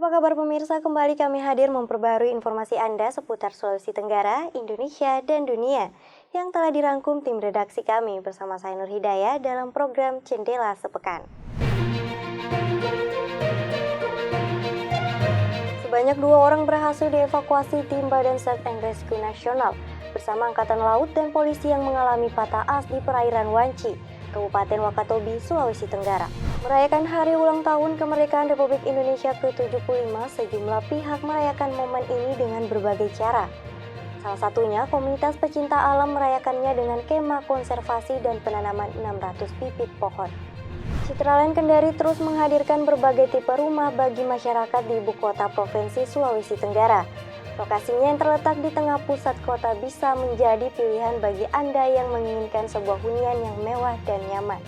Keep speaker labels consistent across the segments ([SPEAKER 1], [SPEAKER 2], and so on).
[SPEAKER 1] Apa kabar pemirsa? Kembali kami hadir memperbarui informasi Anda seputar Sulawesi Tenggara, Indonesia, dan dunia yang telah dirangkum tim redaksi kami bersama saya Nur Hidayah dalam program Jendela Sepekan. Sebanyak 2 orang berhasil dievakuasi tim Badan Search and Rescue Nasional bersama Angkatan Laut dan polisi yang mengalami patah as di perairan Wanci, Kabupaten Wakatobi, Sulawesi Tenggara. Merayakan hari ulang tahun kemerdekaan Republik Indonesia ke-75, sejumlah pihak merayakan momen ini dengan berbagai cara. Salah satunya, komunitas pecinta alam merayakannya dengan kemah konservasi dan penanaman 600 bibit pohon. Citraland Kendari terus menghadirkan berbagai tipe rumah bagi masyarakat di ibu kota Provinsi Sulawesi Tenggara. Lokasinya yang terletak di tengah pusat kota bisa menjadi pilihan bagi Anda yang menginginkan sebuah hunian yang mewah dan nyaman.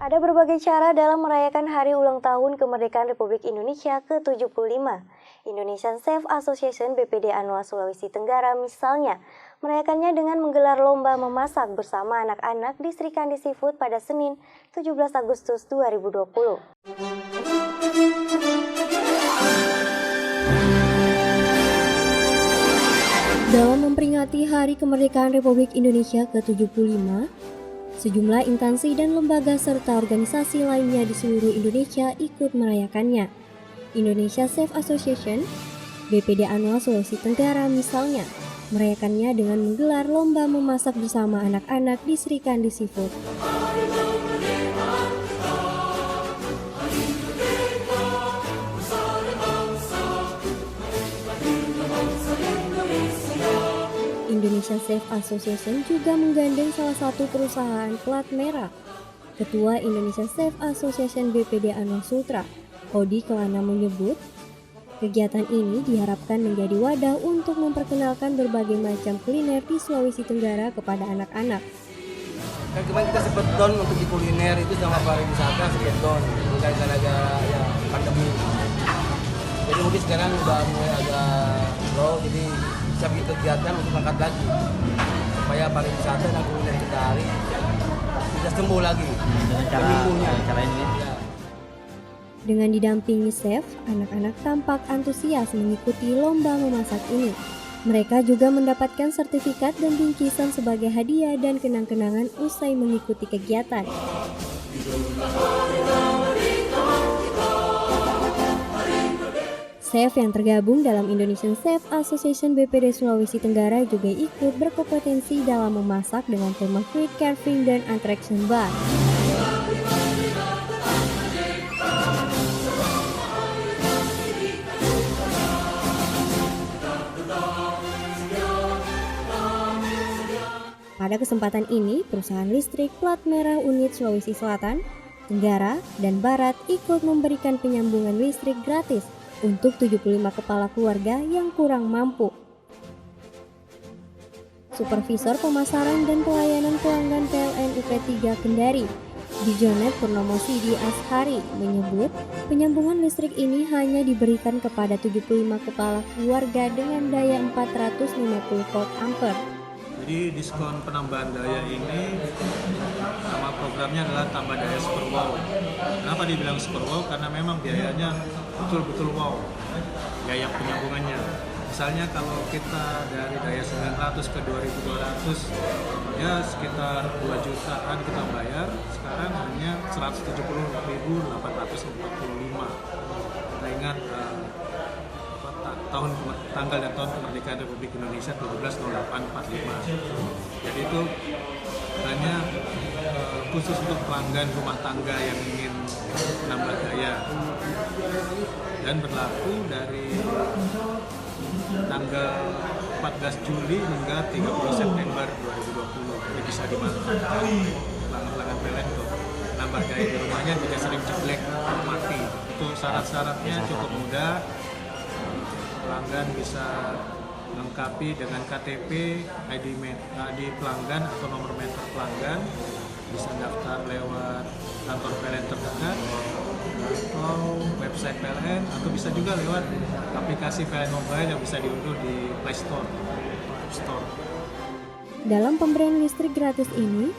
[SPEAKER 1] Ada berbagai cara dalam merayakan hari ulang tahun kemerdekaan Republik Indonesia ke-75. Indonesian Chef Association BPD Anua Sulawesi Tenggara misalnya merayakannya dengan menggelar lomba memasak bersama anak-anak di Sri Kandi Seafood pada Senin 17 Agustus 2020. Dalam memperingati Hari Kemerdekaan Republik Indonesia ke-75, sejumlah instansi dan lembaga serta organisasi lainnya di seluruh Indonesia ikut merayakannya. Indonesia Chef Association, BPD Anua Sulawesi Tenggara misalnya, merayakannya dengan menggelar lomba memasak bersama anak-anak di Sri Kandi Seafood. Indonesia Chef Association juga menggandeng salah satu perusahaan plat merah. Ketua Indonesia Chef Association BPD Anua Sultra, Odi Kelana menyebut, kegiatan ini diharapkan menjadi wadah untuk memperkenalkan berbagai macam kuliner di Sulawesi Tenggara kepada anak-anak.
[SPEAKER 2] Kan kemarin kita sempat down untuk di kuliner itu sama pariwisata sempat down gara-gara ya pandemi. Jadi mungkin sekarang udah mulai agak low, jadi bisa bikin kegiatan untuk angkat lagi supaya pariwisata dan kuliner kita hari bisa sembuh lagi.
[SPEAKER 3] Cara ini.
[SPEAKER 2] Ya.
[SPEAKER 1] Dengan didampingi chef, anak-anak tampak antusias mengikuti lomba memasak ini. Mereka juga mendapatkan sertifikat dan bingkisan sebagai hadiah dan kenang-kenangan usai mengikuti kegiatan. Chef yang tergabung dalam Indonesian Chef Association BPD Sulawesi Tenggara juga ikut berkompetensi dalam memasak dengan tema food carving dan attraction bar. Pada kesempatan ini, perusahaan listrik plat merah unit Sulawesi Selatan, Tenggara, dan Barat ikut memberikan penyambungan listrik gratis untuk 75 kepala keluarga yang kurang mampu. Supervisor Pemasaran dan Pelayanan Pelanggan PLN UP3 Kendari, Dijonet Purnomo Sidi Ashari, menyebut penyambungan listrik ini hanya diberikan kepada 75 kepala keluarga dengan daya 450 volt ampere.
[SPEAKER 3] Jadi diskon penambahan daya ini nama programnya adalah tambah daya super wow. Kenapa dibilang super wow? Karena memang biayanya betul-betul wow, biaya penyambungannya. Misalnya kalau kita dari daya 900 ke 2200 ya sekitar 2 jutaan kita bayar, sekarang hanya 170.845. Kita ingat tanggal dan tahun kemerdekaan Republik Indonesia 12.08.45. Jadi itu hanya khusus untuk pelanggan rumah tangga yang ingin menambah daya dan berlaku dari tanggal 14 Juli hingga 30 September 2020. Jadi bisa dimanfaatkan pelanggan PLN untuk menambah daya di rumahnya jika sering jeblek atau mati. Itu syarat-syaratnya cukup mudah. Pelanggan bisa melengkapi dengan KTP, ID pelanggan atau nomor meter pelanggan, bisa daftar lewat kantor PLN terdekat atau website PLN, atau bisa juga lewat aplikasi PLN Mobile yang bisa diunduh di Play Store atau App Store.
[SPEAKER 1] Dalam pemberian listrik gratis ini,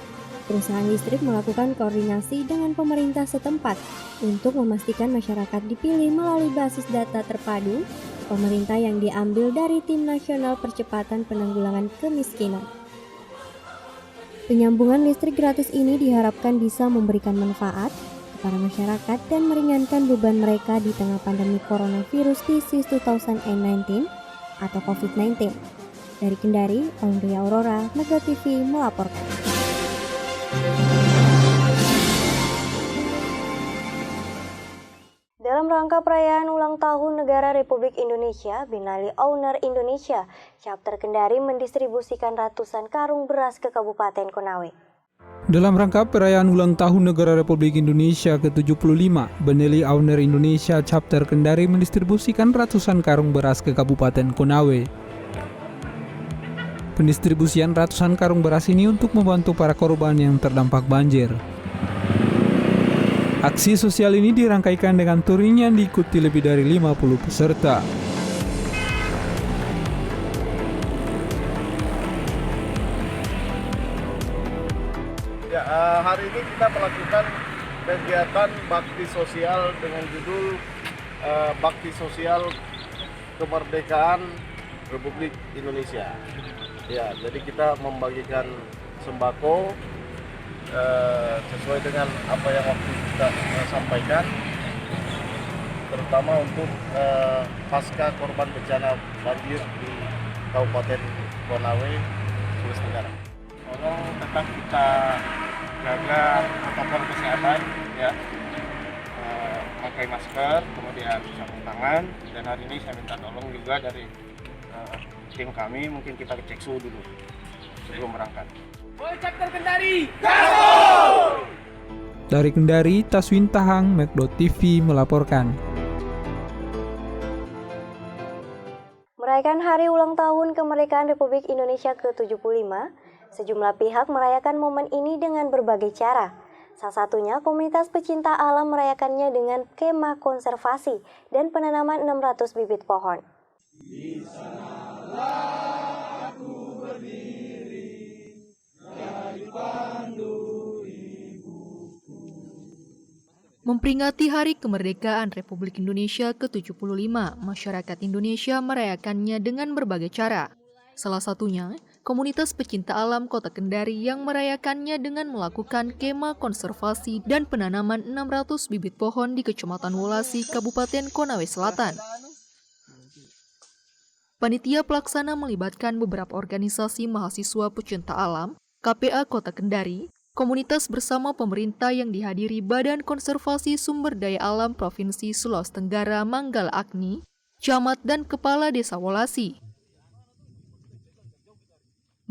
[SPEAKER 1] Perusahaan listrik melakukan koordinasi dengan pemerintah setempat untuk memastikan masyarakat dipilih melalui basis data terpadu pemerintah yang diambil dari Tim Nasional Percepatan Penanggulangan Kemiskinan. Penyambungan listrik gratis ini diharapkan bisa memberikan manfaat kepada masyarakat dan meringankan beban mereka di tengah pandemi coronavirus disease 2019 atau COVID-19. Dari Kendari, Aundria Aurora, Metro TV melaporkan. Dalam rangka perayaan ulang tahun Negara Republik Indonesia, Binali Owner Indonesia, Chapter Kendari mendistribusikan ratusan karung beras ke Kabupaten Konawe.
[SPEAKER 4] Dalam rangka perayaan ulang tahun Negara Republik Indonesia ke-75, Beneli Owner Indonesia Chapter Kendari mendistribusikan ratusan karung beras ke Kabupaten Konawe. Pendistribusian ratusan karung beras ini untuk membantu para korban yang terdampak banjir. Aksi sosial ini dirangkaikan dengan touring yang diikuti lebih dari 50 peserta.
[SPEAKER 5] Ya, hari ini kita melakukan kegiatan bakti sosial dengan judul Bakti Sosial Kemerdekaan Republik Indonesia. Ya, jadi kita membagikan sembako sesuai dengan apa yang waktu kita sampaikan, terutama untuk pasca korban bencana banjir di Kabupaten Konawe, Sulawesi Tenggara.
[SPEAKER 3] Tolong tetap kita jaga protokol kesehatan, ya, pakai masker, kemudian sarung tangan, dan hari ini saya minta tolong juga dari tim kami, mungkin kita cek suhu dulu sebelum berangkat.
[SPEAKER 4] Dari Kendari, Taswin Tahang, Metro TV melaporkan.
[SPEAKER 1] Merayakan hari ulang tahun kemerdekaan Republik Indonesia ke-75, sejumlah pihak merayakan momen ini dengan berbagai cara. Salah satunya komunitas pecinta alam merayakannya dengan kemah konservasi dan penanaman 600 bibit pohon. Di sanalah aku berdiri, dari pandu ibuku.
[SPEAKER 6] Memperingati Hari Kemerdekaan Republik Indonesia ke-75, masyarakat Indonesia merayakannya dengan berbagai cara. Salah satunya, komunitas pecinta alam Kota Kendari yang merayakannya dengan melakukan kemah konservasi dan penanaman 600 bibit pohon di Kecamatan Wolasi, Kabupaten Konawe Selatan. Panitia pelaksana melibatkan beberapa organisasi mahasiswa pecinta alam, KPA Kota Kendari, komunitas bersama pemerintah yang dihadiri Badan Konservasi Sumber Daya Alam Provinsi Sulawesi Tenggara Manggala Agni, camat dan kepala desa Wolasi.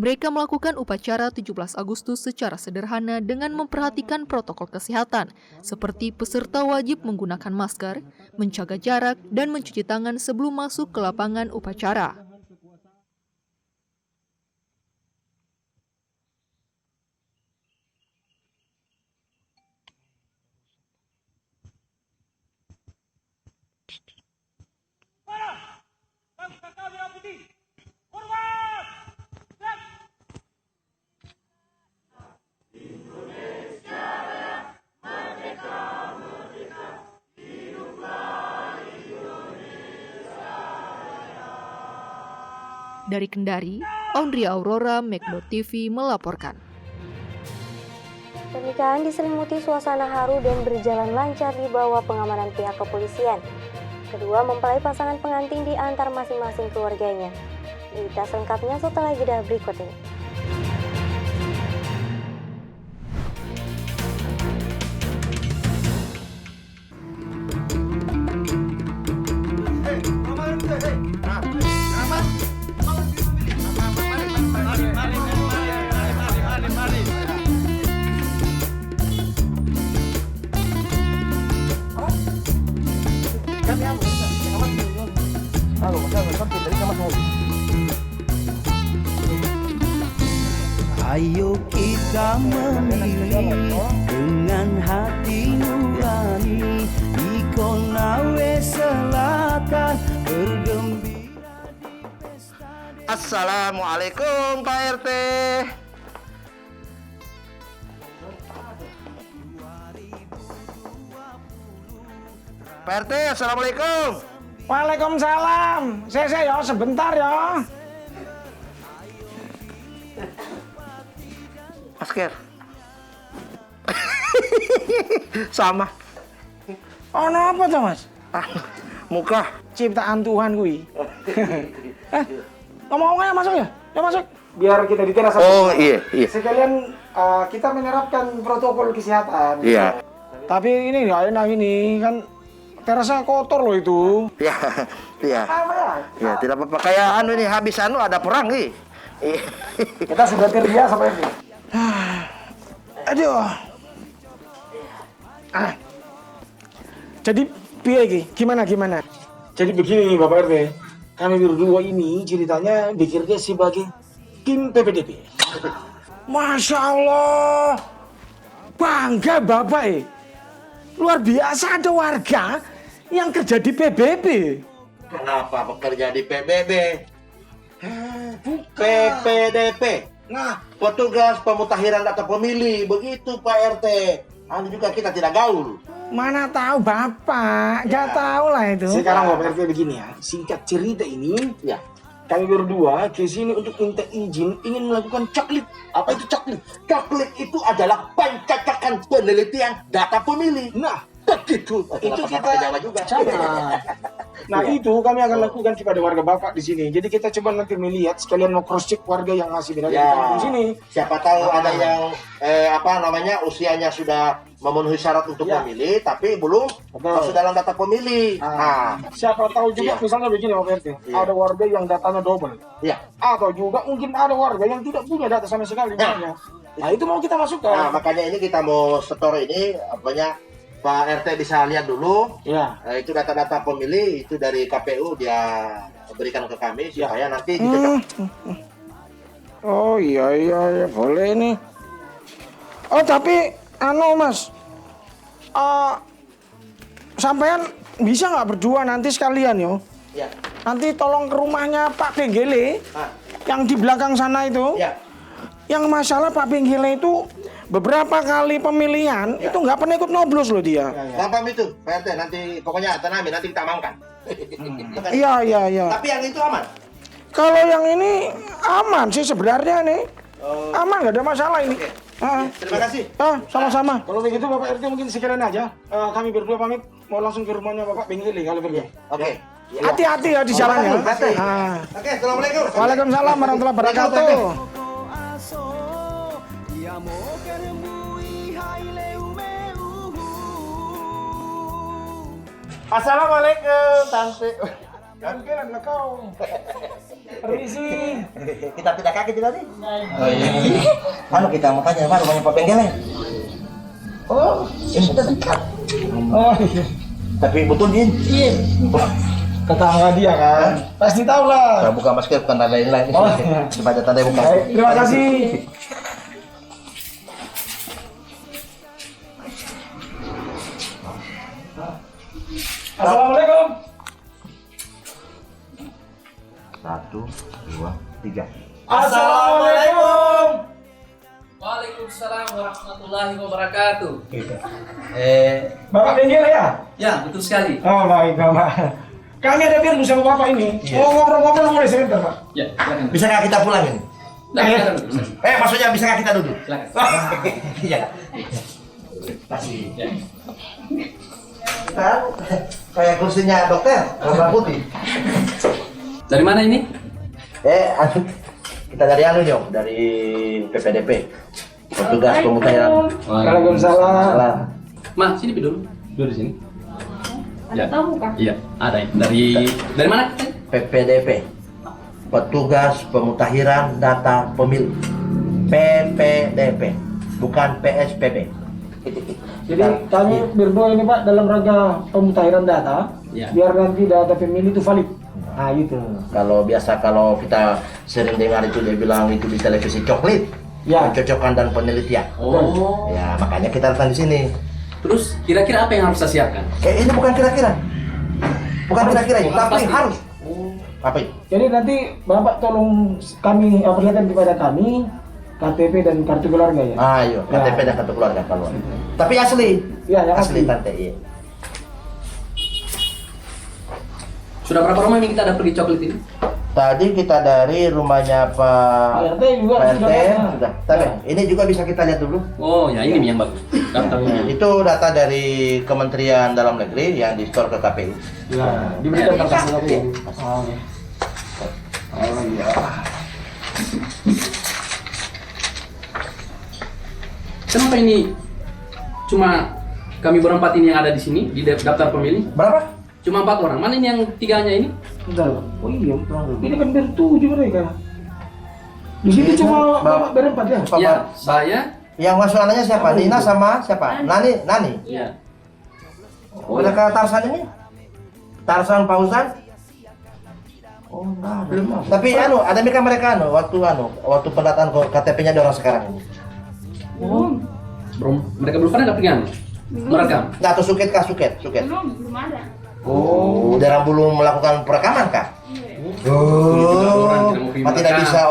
[SPEAKER 6] Mereka melakukan upacara 17 Agustus secara sederhana dengan memperhatikan protokol kesehatan, seperti peserta wajib menggunakan masker, menjaga jarak, dan mencuci tangan sebelum masuk ke lapangan upacara. Dari Kendari, Aundria Aurora, Metro TV melaporkan.
[SPEAKER 1] Pernikahan diselimuti suasana haru dan berjalan lancar di bawah pengamanan pihak kepolisian. Kedua mempelai pasangan pengantin di antar masing-masing keluarganya. Berita selengkapnya setelah jeda berikut ini.
[SPEAKER 7] Ayo kita memilih dengan hati nurani di Konawe Selatan bergembira di pesta.
[SPEAKER 5] Assalamualaikum Pak RT.
[SPEAKER 8] Pak RT, Assalamualaikum.
[SPEAKER 9] Waalaikumsalam. Saya ya sebentar ya.
[SPEAKER 8] Masker. Sama.
[SPEAKER 9] Oh, apa tuh, Mas?
[SPEAKER 8] Muka.
[SPEAKER 9] Ciptaan Tuhan kui. Ngomong-ngomongnya masuk ya? Ya masuk. Biar kita di teras.
[SPEAKER 8] Oh iya.
[SPEAKER 9] Sekalian kita menerapkan protokol kesehatan.
[SPEAKER 8] Iya.
[SPEAKER 9] Tapi ini nggak enak ini kan terasnya kotor loh itu.
[SPEAKER 8] Iya.
[SPEAKER 9] Apa ya?
[SPEAKER 8] Ya, tidak apa-apa. Kayak ini habis ada perang nih.
[SPEAKER 9] Kita sudah terbiasa Pak RT. Aduh. Jadi piye iki? Gimana? Jadi begini Bapak RT. Kami berdua ini ceritanya bekerja sebagai tim PPDP. Masya Allah. Bangga Bapak Luar biasa ada warga yang kerja di PBB.
[SPEAKER 8] Kenapa bekerja di PBB? PPDP. Nah, petugas pemutahiran data pemilih. Begitu Pak RT. Anu juga kita tidak gaul.
[SPEAKER 9] Mana tahu Bapak, nggak tahu lah itu. Sekarang Bapak RT begini ya, singkat cerita ini,
[SPEAKER 8] Ya.
[SPEAKER 9] kami berdua ke sini untuk minta izin ingin melakukan coklit.
[SPEAKER 8] Apa itu coklit? Coklit itu adalah pencocokan penelitian data pemilih.
[SPEAKER 9] Nah,
[SPEAKER 8] begitu.
[SPEAKER 9] itu kita
[SPEAKER 8] Jawa juga.
[SPEAKER 9] sama. Nah itu kami akan lakukan kepada warga Bapak di sini. Jadi kita coba nanti melihat sekalian mau cross check warga yang masih berada di kampung sini.
[SPEAKER 8] Siapa tahu ada yang usianya sudah memenuhi syarat untuk memilih tapi belum masuk dalam data pemilih.
[SPEAKER 9] Siapa tahu juga misalnya begini Bapak RT, ada warga yang datanya double.
[SPEAKER 8] Iya.
[SPEAKER 9] Atau juga mungkin ada warga yang tidak punya data sama sekali misalnya. Nah itu mau kita masukkan.
[SPEAKER 8] Nah, makanya ini kita mau setor ini Pak RT bisa lihat dulu.
[SPEAKER 9] Ya.
[SPEAKER 8] Itu data-data pemilih itu dari KPU dia berikan ke kami supaya nanti dicocok.
[SPEAKER 9] Oh iya boleh nih. Oh tapi Mas, sampean bisa nggak berdua nanti sekalian yo?
[SPEAKER 8] Ya.
[SPEAKER 9] Nanti tolong ke rumahnya Pak Benggele yang di belakang sana itu.
[SPEAKER 8] Ya.
[SPEAKER 9] Yang masalah Pak Benggele itu beberapa kali pemilihan itu nggak pernah ikut nyoblos loh dia.
[SPEAKER 8] Gampang itu, Pak RT nanti pokoknya nanti kita amankan.
[SPEAKER 9] Iya.
[SPEAKER 8] Tapi yang itu aman.
[SPEAKER 9] Kalau yang ini aman sih sebenarnya nih. Aman nggak ada masalah ini.
[SPEAKER 8] Terima kasih.
[SPEAKER 9] Sama-sama. Kalau begitu Bapak RT mungkin sekalian aja. Kami berdua pamit mau langsung ke rumahnya Bapak Benggele kalau pergi.
[SPEAKER 8] Oke.
[SPEAKER 9] Hati-hati ya di jalannya.
[SPEAKER 8] Oke, Assalamualaikum.
[SPEAKER 9] Waalaikumsalam warahmatullahi wabarakatuh.
[SPEAKER 2] Assalamualaikum, Tante.
[SPEAKER 9] Gantian lah kau. Permisi.
[SPEAKER 8] Kita tidak kaget tadi. Oh iya. Kita mau tanya mana rumahnya Pak Benggele. Oh, ini sudah dekat.
[SPEAKER 9] Oh iya.
[SPEAKER 8] Tapi betul Din. Iya.
[SPEAKER 9] Tetangga dia kan. Pasti tahu lah.
[SPEAKER 8] Saya buka masker bukan tanda lain.
[SPEAKER 9] Oh.
[SPEAKER 8] Dibaca tanda bukan.
[SPEAKER 9] Terima kasih. Assalamualaikum.
[SPEAKER 8] 1, 2, 3.
[SPEAKER 9] Assalamualaikum.
[SPEAKER 10] Waalaikumsalam warahmatullahi wabarakatuh.
[SPEAKER 9] Bapak Benggele ya?
[SPEAKER 10] Ya, betul sekali.
[SPEAKER 9] Oh baik Bapak. Kami ada biar sama Bapak ini. Mau ngobrol-ngobrol boleh sebentar Pak?
[SPEAKER 10] Ya, silakan.
[SPEAKER 8] Bisakah kita pulang ini?
[SPEAKER 10] Silakan.
[SPEAKER 8] Maksudnya bisakah kita duduk?
[SPEAKER 10] Silakan.
[SPEAKER 8] Iya. Kasih.
[SPEAKER 10] Ya.
[SPEAKER 8] Kayak kursinya dokter, warna putih.
[SPEAKER 10] Dari mana ini?
[SPEAKER 8] Kita dari dari PPDP, petugas pemutahiran.
[SPEAKER 9] Waalaikumsalam.
[SPEAKER 10] Ma, sini dulu. Duduk di sini. Ya. Iya, ada. Dari mana?
[SPEAKER 8] PPDP, petugas pemutahiran data pemilih. PPDP, bukan PSPB.
[SPEAKER 9] Jadi kami berdua ini Pak dalam rangka pemutahiran data, biar nanti data pemilih itu valid. Nah itu.
[SPEAKER 8] Kalau kita sering dengar itu dia bilang itu di televisi coklit, pencocokan dan penelitian.
[SPEAKER 10] Oh.
[SPEAKER 8] Ya makanya kita datang di sini.
[SPEAKER 10] Terus kira-kira apa yang harus saya siapkan?
[SPEAKER 8] Ini bukan kira-kira, ini, tapi harus. Apa itu?
[SPEAKER 9] Jadi nanti Bapak tolong kami perlihatkan kepada kami KTP dan kartu keluarga ya.
[SPEAKER 8] Ayo, KTP dan kartu keluarga keluar. Tapi asli.
[SPEAKER 9] Iya, yang
[SPEAKER 8] asli
[SPEAKER 9] asli.
[SPEAKER 8] Tante, iya.
[SPEAKER 10] Sudah berapa rumah yang kita ada pergi coklat ini?
[SPEAKER 8] Tadi kita dari rumahnya Pak
[SPEAKER 9] RT juga
[SPEAKER 8] Pak RT
[SPEAKER 9] sudah.
[SPEAKER 8] sudah. Tapi ini juga bisa kita lihat dulu.
[SPEAKER 10] Oh ya, ini yang bagus. Daftarnya.
[SPEAKER 8] Itu data dari Kementerian Dalam Negeri yang di-store ke KPU.
[SPEAKER 9] Ya, diberikan
[SPEAKER 8] Ya.
[SPEAKER 9] kertas lagi.
[SPEAKER 8] Oh iya.
[SPEAKER 10] Kenapa ini cuma kami berempat ini yang ada di sini di daftar pemilih?
[SPEAKER 8] Berapa?
[SPEAKER 10] Cuma 4 orang. Mana ini yang 3-nya ini?
[SPEAKER 9] Bentar. Oh iya, ini kan ber-7 mereka. Di sini cuma berempat ya?
[SPEAKER 10] Ya, saya.
[SPEAKER 8] Yang masuk anaknya siapa? Nina sama siapa? Nani?
[SPEAKER 10] Ya.
[SPEAKER 8] Mereka Tarsan ini? Tarsan Fauzan? Oh, enggak. Belum. Tapi ada mereka waktu pendataan KTP-nya ada orang sekarang ini.
[SPEAKER 10] Oh. Mereka belum pernah dapat merekam.
[SPEAKER 8] Nah, atau suket.
[SPEAKER 11] Belum ada.
[SPEAKER 8] Oh, darah belum melakukan perekaman kah? Oh, tidak bisa.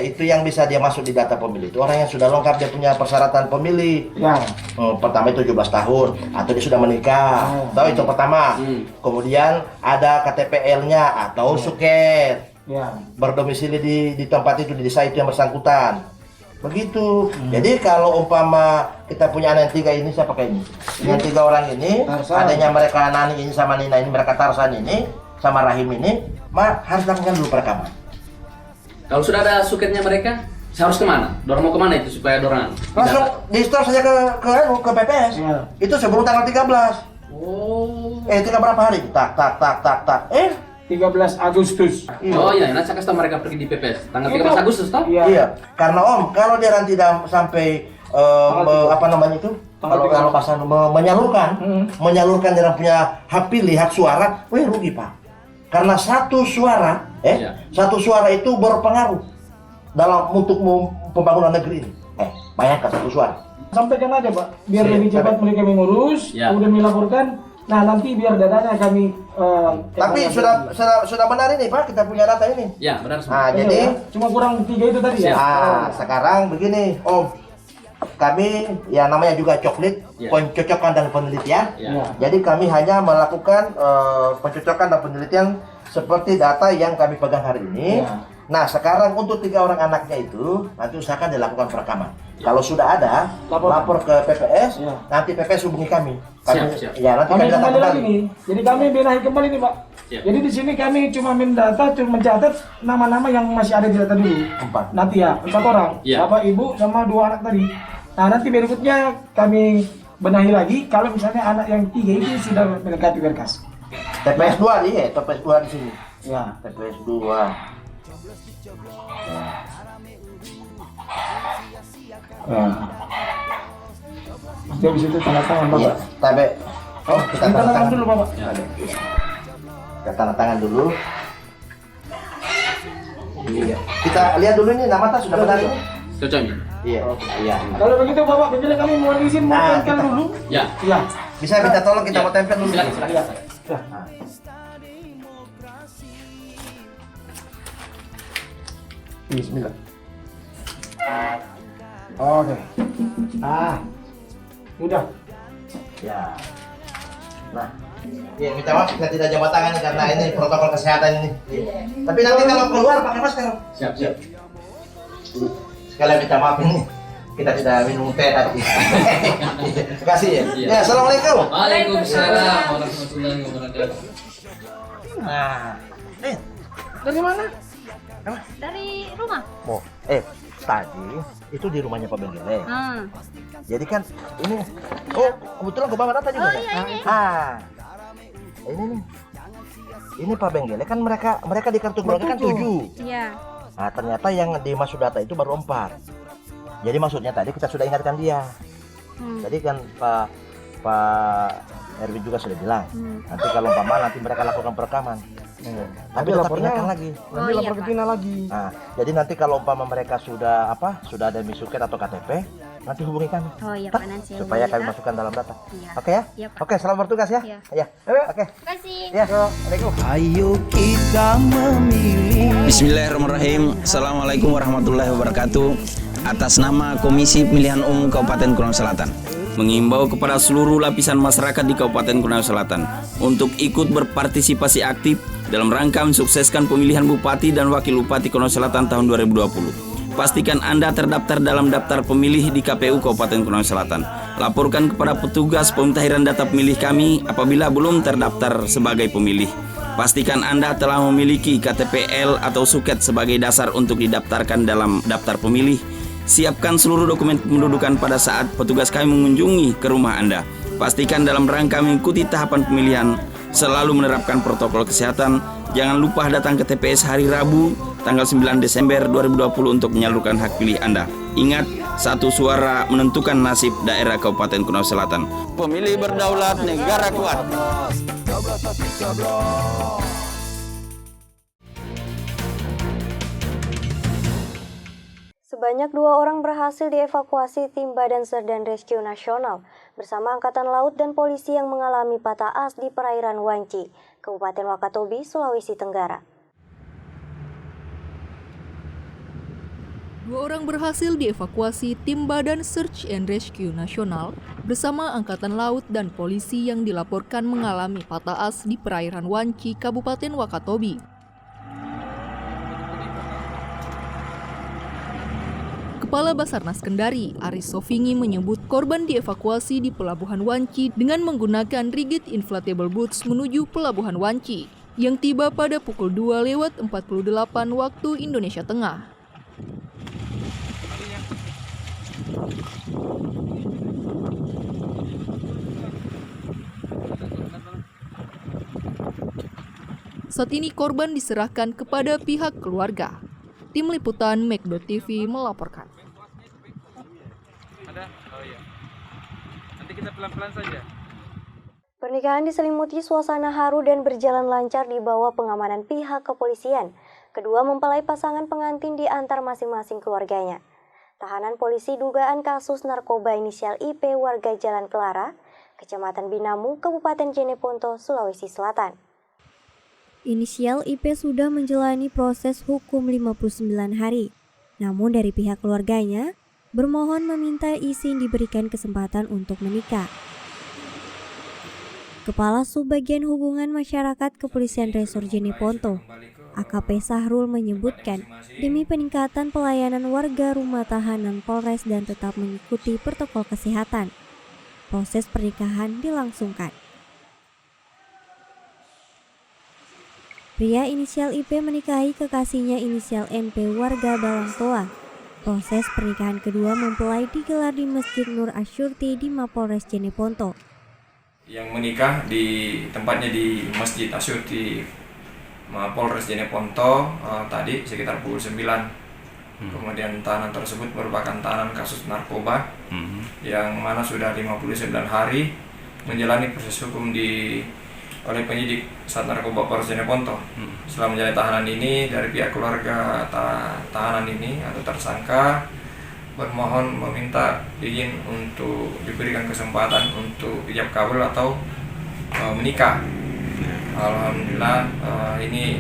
[SPEAKER 8] Itu yang bisa dia masuk di data pemilih. Itu orang yang sudah lengkap dia punya persyaratan pemilih.
[SPEAKER 9] Ya.
[SPEAKER 8] Pertama itu 17 tahun atau dia sudah menikah. Tahu itu pertama. Kemudian ada KTPL-nya atau suket.
[SPEAKER 9] Ya.
[SPEAKER 8] Berdomisili di tempat itu, di desa itu yang bersangkutan. Begitu. Jadi kalau umpama kita punya anak yang 3 ini, siapa kayak ini? Yang 3 orang ini,
[SPEAKER 9] Tarsan.
[SPEAKER 8] adanya mereka Nani ini sama Nina ini, mereka Tarsan ini sama Rahim ini, harus lakukan dulu perekaman.
[SPEAKER 10] Kalau sudah ada suketnya mereka, saya harus kemana? Dorang mau kemana itu supaya dorang?
[SPEAKER 8] Langsung di store saja ke PPS.
[SPEAKER 9] Ya.
[SPEAKER 8] Itu sebelum tanggal 13.
[SPEAKER 10] Oh.
[SPEAKER 8] Tinggal berapa hari? Tak.
[SPEAKER 9] 13 Agustus.
[SPEAKER 10] Oh iya, nanti saya kasih tahu mereka pergi di PPS tanggal 13 Agustus toh?
[SPEAKER 8] Iya. Karena kalau dia nanti sampai kalau pasan menyalurkan dia punya hak pilih, hak suara, rugi Pak. Karena satu suara itu berpengaruh untuk pembangunan negeri ini. Bayangkan satu suara.
[SPEAKER 9] Sampaikan aja Pak, biar lebih cepat mereka mengurus, kemudian melaporkan. Nah nanti biar datanya kami.
[SPEAKER 8] Tapi sudah benar ini Pak, kita punya data ini.
[SPEAKER 10] Ya benar semua.
[SPEAKER 8] Jadi
[SPEAKER 9] cuma kurang 3 itu tadi ya.
[SPEAKER 8] Sekarang begini Om, kami yang namanya juga coklit, pencocokan dan penelitian. Jadi kami hanya melakukan pencocokan dan penelitian seperti data yang kami pegang hari ini. Nah sekarang untuk 3 orang anaknya itu nanti usahakan dilakukan perekaman. Kalau sudah ada, lapor ke PPS, nanti PPS hubungi kami.
[SPEAKER 10] Siap.
[SPEAKER 8] Ya, nanti
[SPEAKER 9] Kami
[SPEAKER 8] kami datang
[SPEAKER 9] kembali lagi
[SPEAKER 8] kembali.
[SPEAKER 9] nih. Jadi kami benahi kembali nih Pak. Jadi di sini kami cuma mendata, mencatat nama-nama yang masih ada di data dulu.
[SPEAKER 8] 4.
[SPEAKER 9] Nanti 4 orang, bapak, ibu, sama 2 anak tadi. Nah nanti berikutnya kami benahi lagi. Kalau misalnya anak yang 3 itu sudah melengkapi berkas.
[SPEAKER 8] TPS 2 nih, TPS 2 di sini.
[SPEAKER 9] Ya.
[SPEAKER 8] TPS 2.
[SPEAKER 9] Nanti habis itu tanda tangan Bapak.
[SPEAKER 8] Tapi kita tanda tangan
[SPEAKER 9] dulu Bapak.
[SPEAKER 8] Kita tanda tangan dulu. Iya. Kita lihat dulu ini nama tas sudah benar ini.
[SPEAKER 10] Cocok ini.
[SPEAKER 8] Iya.
[SPEAKER 9] Kalau begitu Bapak, penjela kami mohon izin mau tempel dulu.
[SPEAKER 10] Ya.
[SPEAKER 9] Iya.
[SPEAKER 8] Bisa minta tolong kita mau tempel dulu.
[SPEAKER 10] Silakan.
[SPEAKER 9] Bismillah. Oke. Udah.
[SPEAKER 8] Ya. Nah, minta maaf kita tidak jabat tangan nih, karena ini protokol kesehatan ini. Tapi nanti kalau keluar pakai masker.
[SPEAKER 10] Siap.
[SPEAKER 8] Sekalian minta maaf ini. Kita tidak minum teh tadi. Terima kasih ya. Ya, assalamualaikum.
[SPEAKER 10] Waalaikumsalam warahmatullahi wabarakatuh.
[SPEAKER 8] Nah, dari mana?
[SPEAKER 11] Dari rumah.
[SPEAKER 8] Tadi itu di rumahnya Pak Benggele. Jadi kan ini, kebetulan ke bawah data juga kan? Ini nih. Ini Pak Benggele kan mereka di kartu keluarga kan 7.
[SPEAKER 11] Iya.
[SPEAKER 8] Nah, ternyata yang dimasuk data itu baru 4. Jadi maksudnya tadi kita sudah ingatkan dia. Jadi kan Pak Erwin juga sudah bilang, nanti kalau nanti mereka lakukan perekaman. Tapi tetap ingatkan lagi.
[SPEAKER 9] Nanti lapor ke Tina lagi.
[SPEAKER 8] Nah, jadi nanti kalau mereka sudah ada misuket atau KTP, nanti hubungi kami.
[SPEAKER 11] Oh iya Pak, nanti
[SPEAKER 8] supaya kami masukkan dalam data.
[SPEAKER 11] Iya.
[SPEAKER 8] Oke ya?
[SPEAKER 11] Iya, Pak.
[SPEAKER 8] Oke, selamat bertugas ya.
[SPEAKER 11] Iya.
[SPEAKER 8] Oke.
[SPEAKER 11] Terima kasih.
[SPEAKER 8] Ya. Assalamualaikum.
[SPEAKER 7] Ayo kita memilih.
[SPEAKER 12] Bismillahirrahmanirrahim. Assalamualaikum warahmatullahi wabarakatuh. Atas nama Komisi Pemilihan Umum Kabupaten Kurang Selatan, mengimbau kepada seluruh lapisan masyarakat di Kabupaten Konawe Selatan untuk ikut berpartisipasi aktif dalam rangka mensukseskan pemilihan Bupati dan Wakil Bupati Konawe Selatan tahun 2020. Pastikan Anda terdaftar dalam daftar pemilih di KPU Kabupaten Konawe Selatan. Laporkan kepada petugas pemutahiran data pemilih kami apabila belum terdaftar sebagai pemilih. Pastikan Anda telah memiliki KTP-L atau suket sebagai dasar untuk didaftarkan dalam daftar pemilih. Siapkan seluruh dokumen kependudukan pada saat petugas kami mengunjungi ke rumah Anda. Pastikan dalam rangka mengikuti tahapan pemilihan, selalu menerapkan protokol kesehatan. Jangan lupa datang ke TPS hari Rabu, tanggal 9 Desember 2020 untuk menyalurkan hak pilih Anda. Ingat, satu suara menentukan nasib daerah Kabupaten Konawe Selatan. Pemilih berdaulat, negara kuat.
[SPEAKER 1] Sebanyak 2 orang berhasil dievakuasi tim Badan Search and Rescue Nasional bersama Angkatan Laut dan polisi yang mengalami patah as di perairan Wanci, Kabupaten Wakatobi, Sulawesi Tenggara.
[SPEAKER 6] 2 orang berhasil dievakuasi tim Badan Search and Rescue Nasional bersama Angkatan Laut dan polisi yang dilaporkan mengalami patah as di perairan Wanci, Kabupaten Wakatobi. Kepala Basarnas Kendari, Aris Sofingi menyebut korban dievakuasi di Pelabuhan Wanci dengan menggunakan rigid inflatable boats menuju Pelabuhan Wanci yang tiba pada pukul 2:48 waktu Indonesia Tengah. Saat ini korban diserahkan kepada pihak keluarga. Tim Liputan Make.TV melaporkan.
[SPEAKER 3] Nanti kita pelan-pelan saja.
[SPEAKER 1] Pernikahan diselimuti suasana haru dan berjalan lancar di bawah pengamanan pihak kepolisian. Kedua mempelai pasangan pengantin di antar masing-masing keluarganya. Tahanan polisi dugaan kasus narkoba inisial IP warga Jalan Kelara, Kecamatan Binamu, Kabupaten Jeneponto, Sulawesi Selatan.
[SPEAKER 13] Inisial IP sudah menjalani proses hukum 59 hari. Namun dari pihak keluarganya bermohon meminta izin diberikan kesempatan untuk menikah. Kepala Subbagian Hubungan Masyarakat Kepolisian Resor Jeneponto, AKP Sahrul menyebutkan demi peningkatan pelayanan warga rumah tahanan Polres dan tetap mengikuti protokol kesehatan, proses pernikahan dilangsungkan. Pria inisial IP menikahi kekasihnya inisial NP warga Balangtoa. Proses pernikahan kedua mempelai digelar di Masjid Nur Asyurti di Mapolres Jeneponto.
[SPEAKER 14] Yang menikah di tempatnya di Masjid Asyurti Mapolres Jeneponto tadi sekitar pukul 9. Kemudian tahanan tersebut merupakan tahanan kasus narkoba yang mana sudah 59 hari menjalani proses hukum oleh penyidik Sat Narkoba Polres Jeneponto. Setelah menjalani tahanan ini, dari pihak keluarga tahanan ini atau tersangka bermohon meminta izin untuk diberikan kesempatan untuk ijab kabul atau menikah. Alhamdulillah ini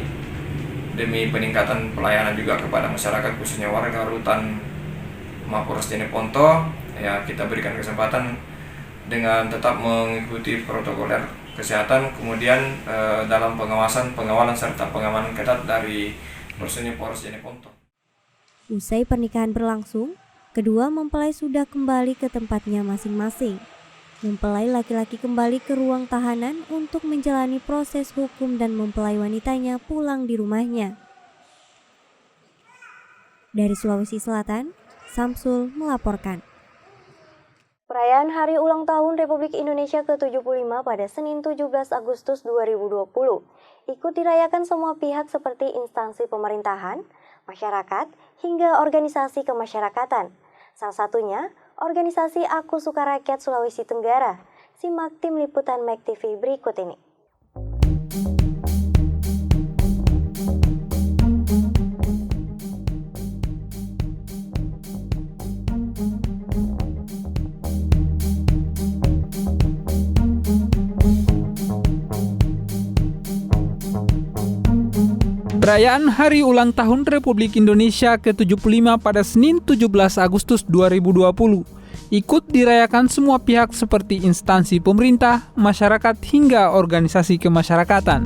[SPEAKER 14] demi peningkatan pelayanan juga kepada masyarakat khususnya warga rutan Mapolres Jeneponto, ya kita berikan kesempatan dengan tetap mengikuti protokoler kesehatan, kemudian dalam pengawalan serta pengamanan ketat dari personil Polres Jeneponto.
[SPEAKER 13] Usai pernikahan berlangsung, kedua mempelai sudah kembali ke tempatnya masing-masing. Mempelai laki-laki kembali ke ruang tahanan untuk menjalani proses hukum dan mempelai wanitanya pulang di rumahnya. Dari Sulawesi Selatan, Samsul melaporkan.
[SPEAKER 1] Perayaan Hari Ulang Tahun Republik Indonesia ke-75 pada Senin 17 Agustus 2020 ikut dirayakan semua pihak seperti instansi pemerintahan, masyarakat, hingga organisasi kemasyarakatan. Salah satunya, organisasi Aku Suka Rakyat Sulawesi Tenggara. Simak tim liputan Make.TV berikut ini.
[SPEAKER 4] Perayaan Hari Ulang Tahun Republik Indonesia ke-75 pada Senin 17 Agustus 2020 ikut dirayakan semua pihak seperti instansi pemerintah, masyarakat, hingga organisasi kemasyarakatan.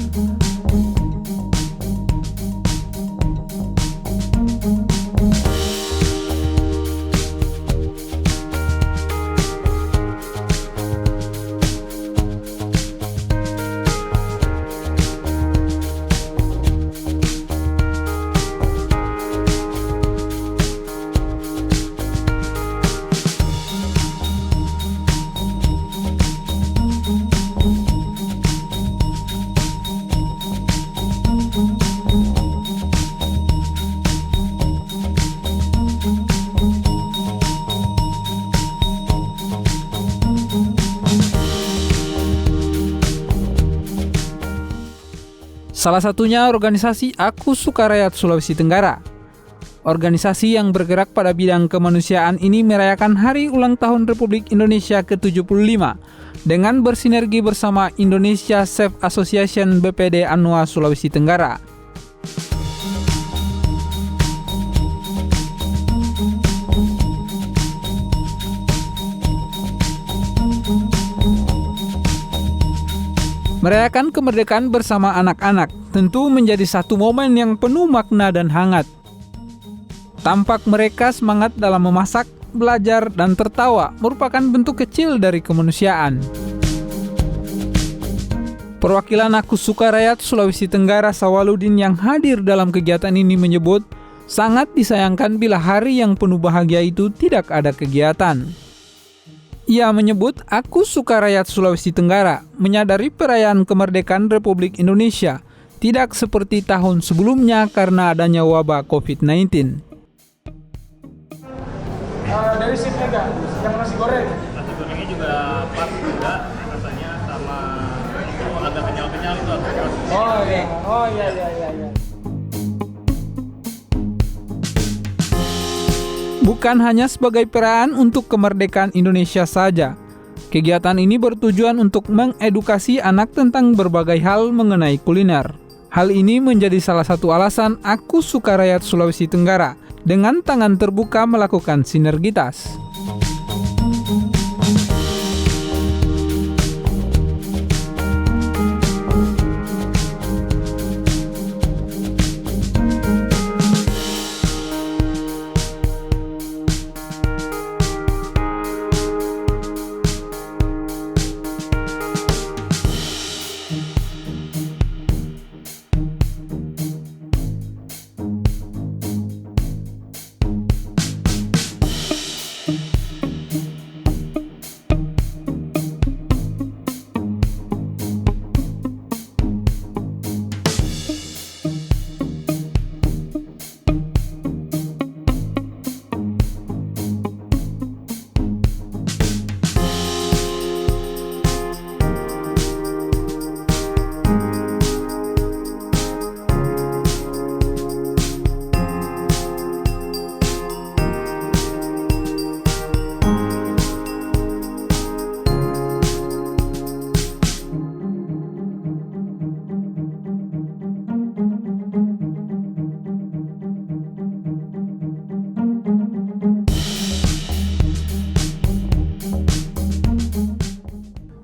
[SPEAKER 4] Salah satunya organisasi Aku Suka Rakyat Sulawesi Tenggara. Organisasi yang bergerak pada bidang kemanusiaan ini merayakan Hari Ulang Tahun Republik Indonesia ke-75 dengan bersinergi bersama Indonesia Save Association BPD Anua Sulawesi Tenggara. Merayakan kemerdekaan bersama anak-anak tentu menjadi satu momen yang penuh makna dan hangat. Tampak mereka semangat dalam memasak, belajar, dan tertawa merupakan bentuk kecil dari kemanusiaan. Perwakilan Aku Suka Rakyat Sulawesi Tenggara Sawaludin yang hadir dalam kegiatan ini menyebut sangat disayangkan bila hari yang penuh bahagia itu tidak ada kegiatan. Ia menyebut Aku Suka Rakyat Sulawesi Tenggara menyadari perayaan kemerdekaan Republik Indonesia tidak seperti tahun sebelumnya karena adanya wabah COVID-19.
[SPEAKER 9] Dari sini enggak, yang nasi goreng.
[SPEAKER 3] Nasi gorengnya juga pas juga rasanya sama agak kenyal-kenyal itu.
[SPEAKER 9] Oh iya.
[SPEAKER 4] Bukan hanya sebagai perayaan untuk kemerdekaan Indonesia saja. Kegiatan ini bertujuan untuk mengedukasi anak tentang berbagai hal mengenai kuliner. Hal ini menjadi salah satu alasan Aku Suka Rakyat Sulawesi Tenggara dengan tangan terbuka melakukan sinergitas.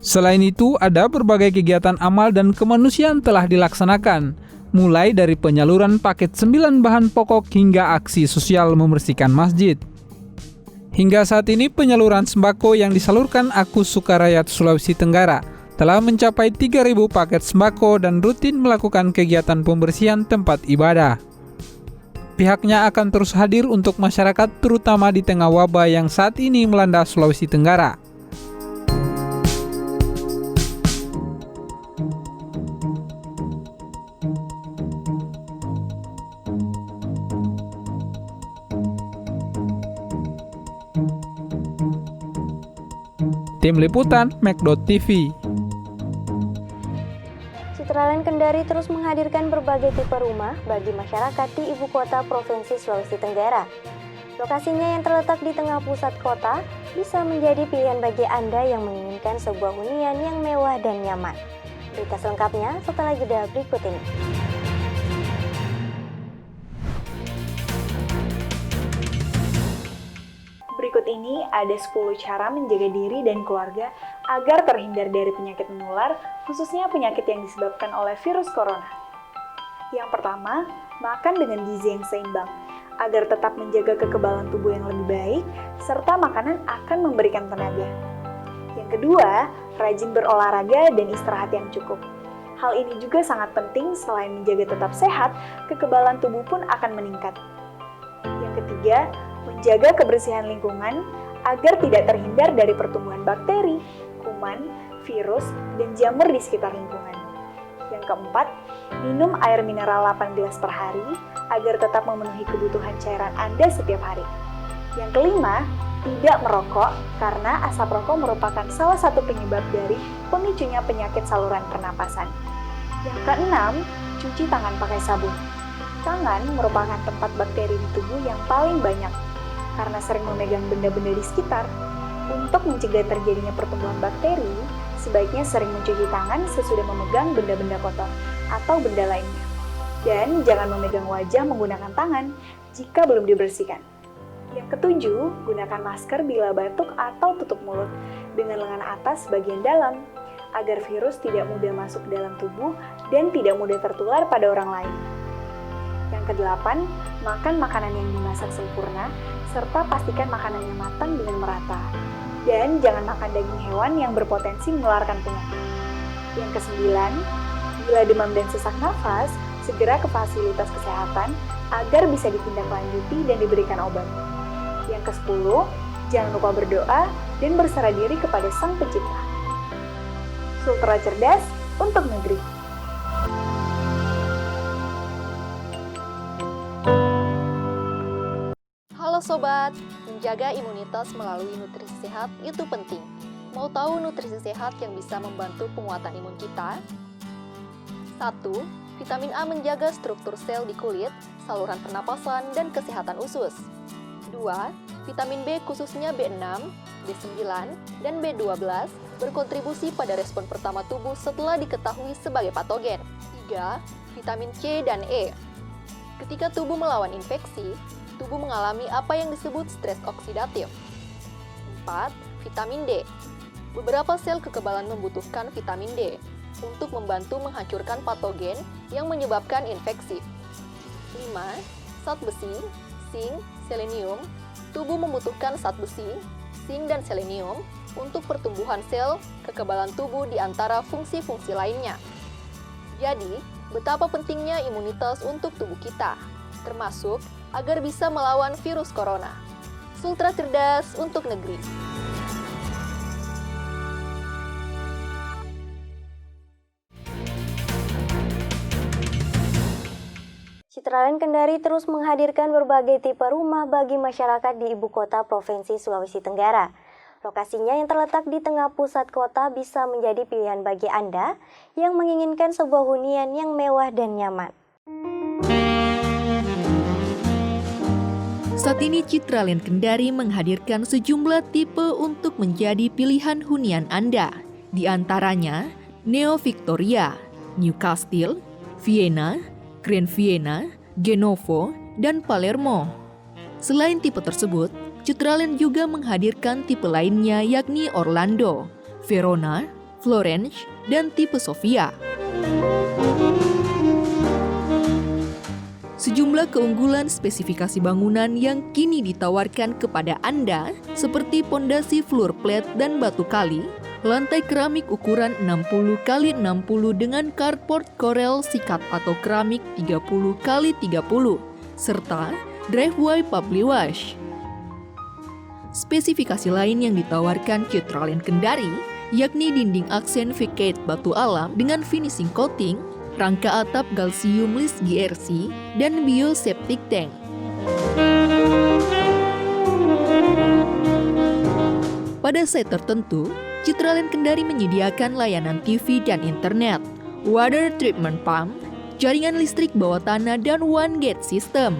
[SPEAKER 4] Selain itu, ada berbagai kegiatan amal dan kemanusiaan telah dilaksanakan, mulai dari penyaluran paket 9 bahan pokok hingga aksi sosial membersihkan masjid. Hingga saat ini penyaluran sembako yang disalurkan Aku Suka Rakyat Sulawesi Tenggara telah mencapai 3.000 paket sembako dan rutin melakukan kegiatan pembersihan tempat ibadah. Pihaknya akan terus hadir untuk masyarakat terutama di tengah wabah yang saat ini melanda Sulawesi Tenggara. Tim Liputan Mek.TV.
[SPEAKER 1] Citraland Kendari terus menghadirkan berbagai tipe rumah bagi masyarakat di ibu kota Provinsi Sulawesi Tenggara. Lokasinya yang terletak di tengah pusat kota bisa menjadi pilihan bagi Anda yang menginginkan sebuah hunian yang mewah dan nyaman. Berita selengkapnya setelah jeda berikut ini. Berikut
[SPEAKER 15] Berikut ini ada 10 cara menjaga diri dan keluarga agar terhindar dari penyakit menular, khususnya penyakit yang disebabkan oleh virus corona. Yang pertama, makan dengan gizi yang seimbang, agar tetap menjaga kekebalan tubuh yang lebih baik, serta makanan akan memberikan tenaga. Yang kedua, rajin berolahraga dan istirahat yang cukup. Hal ini juga sangat penting, selain menjaga tetap sehat, kekebalan tubuh pun akan meningkat. Yang ketiga, menjaga kebersihan lingkungan agar tidak terhindar dari pertumbuhan bakteri, kuman, virus, dan jamur di sekitar lingkungan. Yang keempat, minum air mineral 8 gelas per hari agar tetap memenuhi kebutuhan cairan Anda setiap hari. Yang kelima, tidak merokok karena asap rokok merupakan salah satu penyebab dari pemicunya penyakit saluran pernapasan. Yang keenam, cuci tangan pakai sabun. Tangan merupakan tempat bakteri di tubuh yang paling banyak. Karena sering memegang benda-benda di sekitar, untuk mencegah terjadinya pertumbuhan bakteri, sebaiknya sering mencuci tangan sesudah memegang benda-benda kotor atau benda lainnya. Dan jangan memegang wajah menggunakan tangan jika belum dibersihkan. Yang ketujuh, gunakan masker bila batuk atau tutup mulut dengan lengan atas bagian dalam, agar virus tidak mudah masuk dalam tubuh dan tidak mudah tertular pada orang lain. Yang kedelapan, makan makanan yang dimasak sempurna, serta pastikan makanannya matang dengan merata. Dan jangan makan daging hewan yang berpotensi menularkan penyakit. Yang kesembilan, bila demam dan sesak nafas, segera ke fasilitas kesehatan agar bisa ditindaklanjuti dan diberikan obat. Yang ke-10, jangan lupa berdoa dan berserah diri kepada Sang Pencipta. Sultra cerdas untuk negeri.
[SPEAKER 6] Halo Sobat, menjaga imunitas melalui nutrisi sehat itu penting. Mau tahu nutrisi sehat yang bisa membantu penguatan imun kita? 1. Vitamin A menjaga struktur sel di kulit, saluran pernapasan, dan kesehatan usus. 2. Vitamin B khususnya B6, B9, dan B12 berkontribusi pada respon pertama tubuh setelah diketahui sebagai patogen. 3. Vitamin C dan E. Ketika tubuh melawan infeksi, tubuh mengalami apa yang disebut stres oksidatif. 4. Vitamin D. Beberapa sel kekebalan membutuhkan vitamin D untuk membantu menghancurkan patogen yang menyebabkan infeksi. 5. Zat besi, zinc, selenium. Tubuh membutuhkan zat besi, zinc, dan selenium untuk pertumbuhan sel kekebalan tubuh di antara fungsi-fungsi lainnya. Jadi, betapa pentingnya imunitas untuk tubuh kita, termasuk agar bisa melawan virus corona. Sultra cerdas untuk negeri.
[SPEAKER 1] Citraland Kendari terus menghadirkan berbagai tipe rumah bagi masyarakat di ibu kota Provinsi Sulawesi Tenggara. Lokasinya yang terletak di tengah pusat kota bisa menjadi pilihan bagi Anda yang menginginkan sebuah hunian yang mewah dan nyaman.
[SPEAKER 6] Saat ini Citraland Kendari menghadirkan sejumlah tipe untuk menjadi pilihan hunian Anda. Di antaranya Neo Victoria, New Castle, Vienna, Grand Vienna, Genovo, dan Palermo. Selain tipe tersebut, Citraland juga menghadirkan tipe lainnya yakni Orlando, Verona, Florence, dan tipe Sofia. Sejumlah keunggulan spesifikasi bangunan yang kini ditawarkan kepada Anda seperti pondasi floor plate dan batu kali, lantai keramik ukuran 60 x 60 dengan carport Corel sikat atau keramik 30 x 30, serta driveway public wash. Spesifikasi lain yang ditawarkan Citraland Kendari yakni dinding aksen facade batu alam dengan finishing coating, rangka atap galsium list GRC, dan bioseptic tank. Pada site tertentu, Citraland Kendari menyediakan layanan TV dan internet, water treatment pump, jaringan listrik bawah tanah, dan one gate system.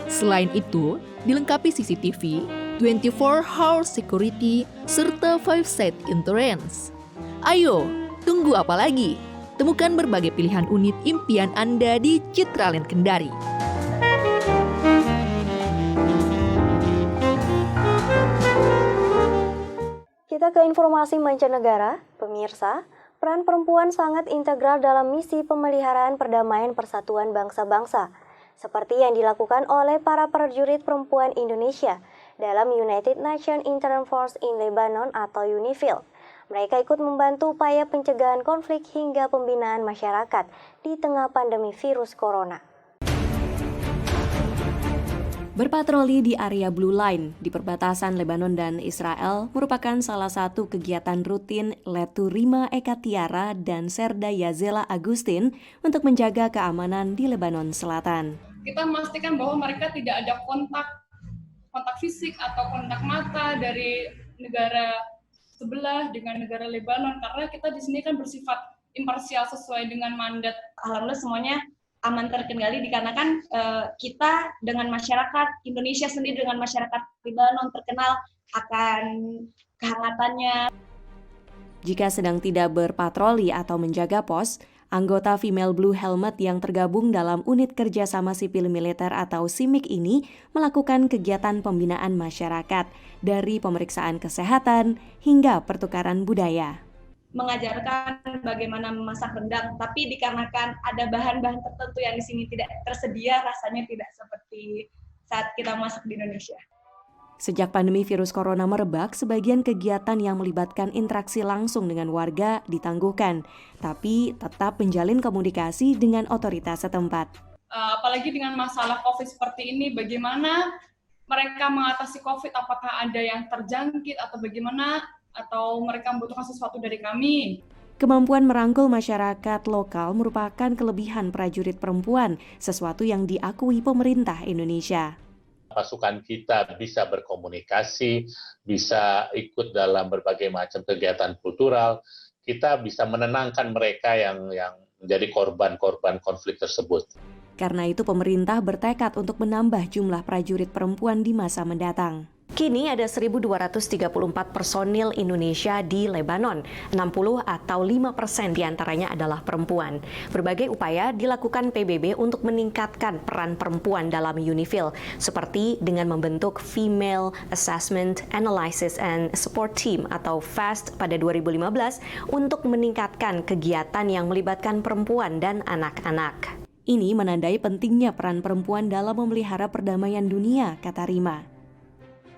[SPEAKER 6] Selain itu, dilengkapi CCTV, 24-hour security, serta 5-side insurance. Ayo, tunggu apa lagi? Temukan berbagai pilihan unit impian Anda di Citraland Kendari.
[SPEAKER 1] Kita ke informasi mancanegara, pemirsa. Peran perempuan sangat integral dalam misi pemeliharaan perdamaian persatuan bangsa-bangsa, seperti yang dilakukan oleh para prajurit perempuan Indonesia dalam United Nations Interim Force in Lebanon atau UNIFIL. Mereka ikut membantu upaya pencegahan konflik hingga pembinaan masyarakat di tengah pandemi virus corona.
[SPEAKER 16] Berpatroli di area Blue Line di perbatasan Lebanon dan Israel merupakan salah satu kegiatan rutin Letu Rima Eka Tiara dan Serda Yazela Agustin untuk menjaga keamanan di Lebanon Selatan.
[SPEAKER 17] Kita memastikan bahwa mereka tidak ada kontak fisik atau kontak mata dari negara sebelah dengan negara Lebanon, karena kita di sini kan bersifat imparsial sesuai dengan mandat.
[SPEAKER 11] Alhamdulillah semuanya aman terkendali dikarenakan kita dengan masyarakat Indonesia sendiri dengan masyarakat Lebanon terkenal akan kehangatannya.
[SPEAKER 16] Jika sedang tidak berpatroli atau menjaga pos, anggota Female Blue Helmet yang tergabung dalam Unit Kerjasama Sipil Militer atau SIMIK ini melakukan kegiatan pembinaan masyarakat dari pemeriksaan kesehatan hingga pertukaran budaya.
[SPEAKER 11] Mengajarkan bagaimana memasak rendang, tapi dikarenakan ada bahan-bahan tertentu yang di sini tidak tersedia, rasanya tidak seperti saat kita masak di Indonesia.
[SPEAKER 16] Sejak pandemi virus corona merebak, sebagian kegiatan yang melibatkan interaksi langsung dengan warga ditangguhkan, tapi tetap menjalin komunikasi dengan otoritas setempat.
[SPEAKER 17] Apalagi dengan masalah COVID seperti ini, bagaimana mereka mengatasi COVID, apakah ada yang terjangkit atau bagaimana, atau mereka membutuhkan sesuatu dari kami.
[SPEAKER 16] Kemampuan merangkul masyarakat lokal merupakan kelebihan prajurit perempuan, sesuatu yang diakui pemerintah Indonesia.
[SPEAKER 18] Pasukan kita bisa berkomunikasi, bisa ikut dalam berbagai macam kegiatan kultural, kita bisa menenangkan mereka yang menjadi korban-korban konflik tersebut.
[SPEAKER 16] Karena itu pemerintah bertekad untuk menambah jumlah prajurit perempuan di masa mendatang. Kini ada 1.234 personil Indonesia di Lebanon, 60 atau 5% diantaranya adalah perempuan. Berbagai upaya dilakukan PBB untuk meningkatkan peran perempuan dalam UNIFIL, seperti dengan membentuk Female Assessment, Analysis and Support Team atau FAST pada 2015 untuk meningkatkan kegiatan yang melibatkan perempuan dan anak-anak. Ini menandai pentingnya peran perempuan dalam memelihara perdamaian dunia, kata Rima.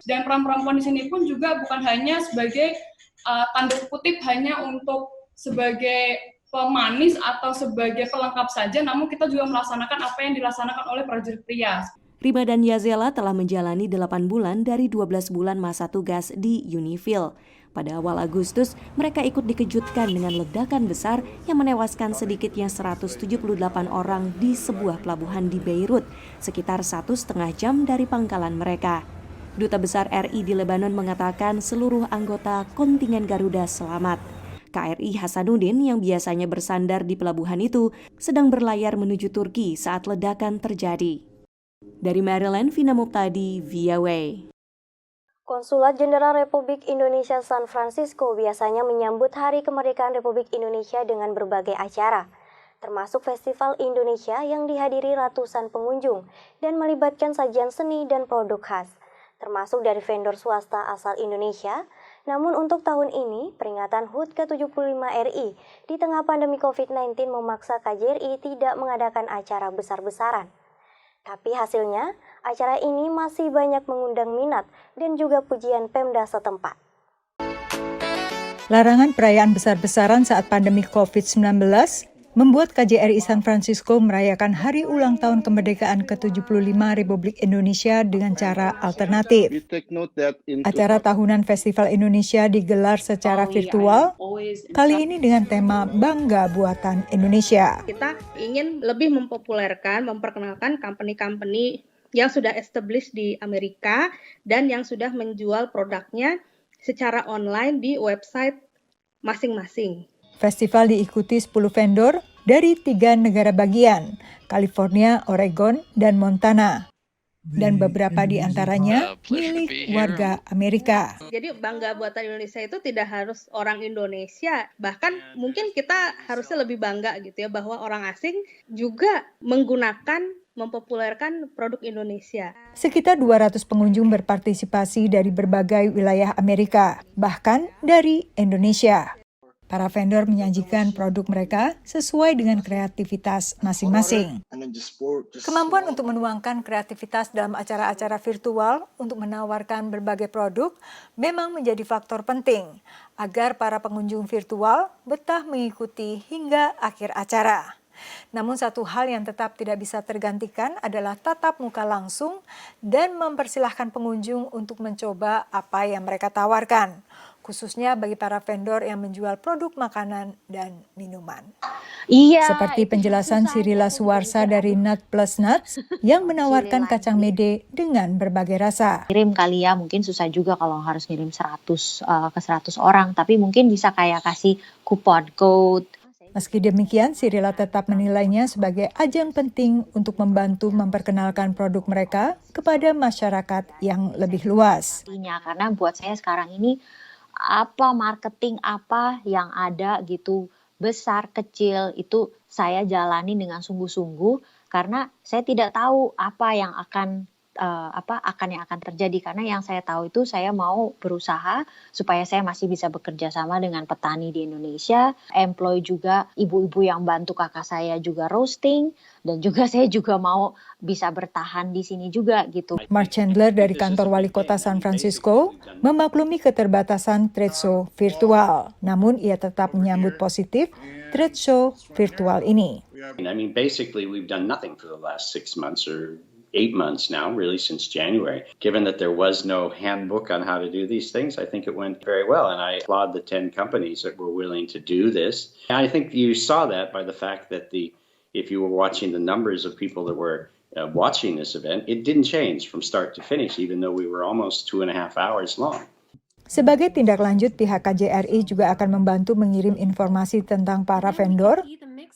[SPEAKER 17] Dan peran perempuan di sini pun juga bukan hanya sebagai tanda kutip hanya untuk sebagai pemanis atau sebagai pelengkap saja, namun kita juga melaksanakan apa yang dilaksanakan oleh prajurit pria.
[SPEAKER 16] Rima dan Yazela telah menjalani 8 bulan dari 12 bulan masa tugas di UNIFIL. Pada awal Agustus, mereka ikut dikejutkan dengan ledakan besar yang menewaskan sedikitnya 178 orang di sebuah pelabuhan di Beirut, sekitar 1,5 jam dari pangkalan mereka. Duta Besar RI di Lebanon mengatakan seluruh anggota kontingen Garuda selamat. KRI Hasanuddin yang biasanya bersandar di pelabuhan itu sedang berlayar menuju Turki saat ledakan terjadi. Dari Maryland, Vina Muptadi, VOA.
[SPEAKER 1] Konsulat Jenderal Republik Indonesia San Francisco biasanya menyambut Hari Kemerdekaan Republik Indonesia dengan berbagai acara, termasuk Festival Indonesia yang dihadiri ratusan pengunjung dan melibatkan sajian seni dan produk khas, termasuk dari vendor swasta asal Indonesia. Namun untuk tahun ini, peringatan HUT ke-75 RI di tengah pandemi COVID-19 memaksa KJRI tidak mengadakan acara besar-besaran. Tapi hasilnya, acara ini masih banyak mengundang minat dan juga pujian Pemda setempat.
[SPEAKER 19] Larangan perayaan besar-besaran saat pandemi COVID-19 membuat KJRI San Francisco merayakan hari ulang tahun kemerdekaan ke-75 Republik Indonesia dengan cara alternatif. Acara tahunan Festival Indonesia digelar secara virtual, kali ini dengan tema Bangga Buatan Indonesia.
[SPEAKER 20] Kita ingin lebih mempopulerkan, memperkenalkan company-company yang sudah established di Amerika dan yang sudah menjual produknya secara online di website masing-masing.
[SPEAKER 19] Festival diikuti 10 vendor dari 3 negara bagian, California, Oregon, dan Montana. Dan beberapa di antaranya milik warga Amerika.
[SPEAKER 20] Jadi bangga buatan Indonesia itu tidak harus orang Indonesia, bahkan mungkin kita harusnya lebih bangga gitu ya bahwa orang asing juga menggunakan mempopulerkan produk Indonesia.
[SPEAKER 19] Sekitar 200 pengunjung berpartisipasi dari berbagai wilayah Amerika, bahkan dari Indonesia. Para vendor menyajikan produk mereka sesuai dengan kreativitas masing-masing. Kemampuan untuk menuangkan kreativitas dalam acara-acara virtual untuk menawarkan berbagai produk memang menjadi faktor penting agar para pengunjung virtual betah mengikuti hingga akhir acara. Namun satu hal yang tetap tidak bisa tergantikan adalah tatap muka langsung dan mempersilahkan pengunjung untuk mencoba apa yang mereka tawarkan, khususnya bagi para vendor yang menjual produk makanan dan minuman. Seperti penjelasan Sirila Suwarsa dari Nut Plus Nuts yang menawarkan kacang mede dengan berbagai rasa.
[SPEAKER 21] Kirim kali ya, mungkin susah juga kalau harus ngirim 100 ke 100 orang, tapi mungkin bisa kayak kasih kupon code.
[SPEAKER 19] Meski demikian, Sirila tetap menilainya sebagai ajang penting untuk membantu memperkenalkan produk mereka kepada masyarakat yang lebih luas.
[SPEAKER 21] Karena buat saya sekarang ini marketing apa yang ada gitu, besar kecil itu saya jalani dengan sungguh-sungguh karena saya tidak tahu apa yang akan terjadi, karena yang saya tahu itu saya mau berusaha supaya saya masih bisa bekerja sama dengan petani di Indonesia, employ juga ibu-ibu yang bantu kakak saya juga roasting, dan juga saya juga mau bisa bertahan di sini juga gitu.
[SPEAKER 19] Mark Chandler dari kantor wali kota San Francisco memaklumi keterbatasan trade show virtual, namun ia tetap menyambut positif trade show virtual ini.
[SPEAKER 22] I mean, basically we've done nothing for the last 6 months or 8 months now, really since January. Given that there was no handbook on how to do these things, I think it went very well, and I applaud the 10 companies that were willing to do this. And I think you saw that by the fact that if you were watching the numbers of people that were watching this event, it didn't change from start to finish, even though we were almost 2.5 hours long.
[SPEAKER 19] Sebagai tindak lanjut, pihak KJRI juga akan membantu mengirim informasi tentang para vendor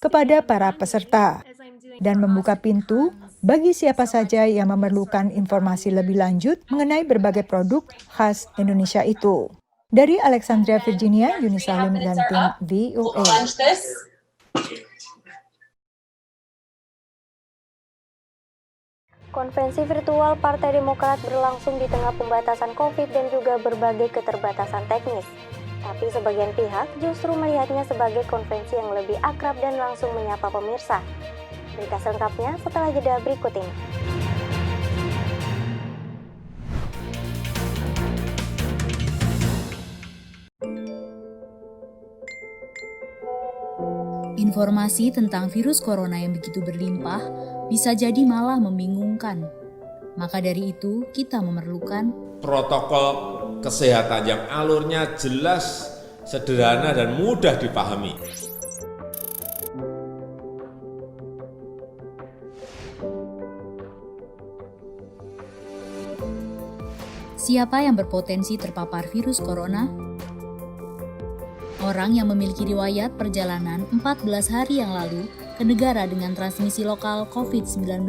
[SPEAKER 19] kepada para peserta dan membuka pintu bagi siapa saja yang memerlukan informasi lebih lanjut mengenai berbagai produk khas Indonesia itu. Dari Alexandria, Virginia, Yuni Salim dan tim VOA.
[SPEAKER 1] Konvensi virtual Partai Demokrat berlangsung di tengah pembatasan COVID dan juga berbagai keterbatasan teknis. Tapi sebagian pihak justru melihatnya sebagai konvensi yang lebih akrab dan langsung menyapa pemirsa. Berita selengkapnya setelah jeda berikut ini.
[SPEAKER 23] Informasi tentang virus corona yang begitu berlimpah bisa jadi malah membingungkan. Maka dari itu, kita memerlukan
[SPEAKER 24] protokol kesehatan yang alurnya jelas, sederhana, dan mudah dipahami.
[SPEAKER 23] Siapa yang berpotensi terpapar virus corona? Orang yang memiliki riwayat perjalanan 14 hari yang lalu ke negara dengan transmisi lokal COVID-19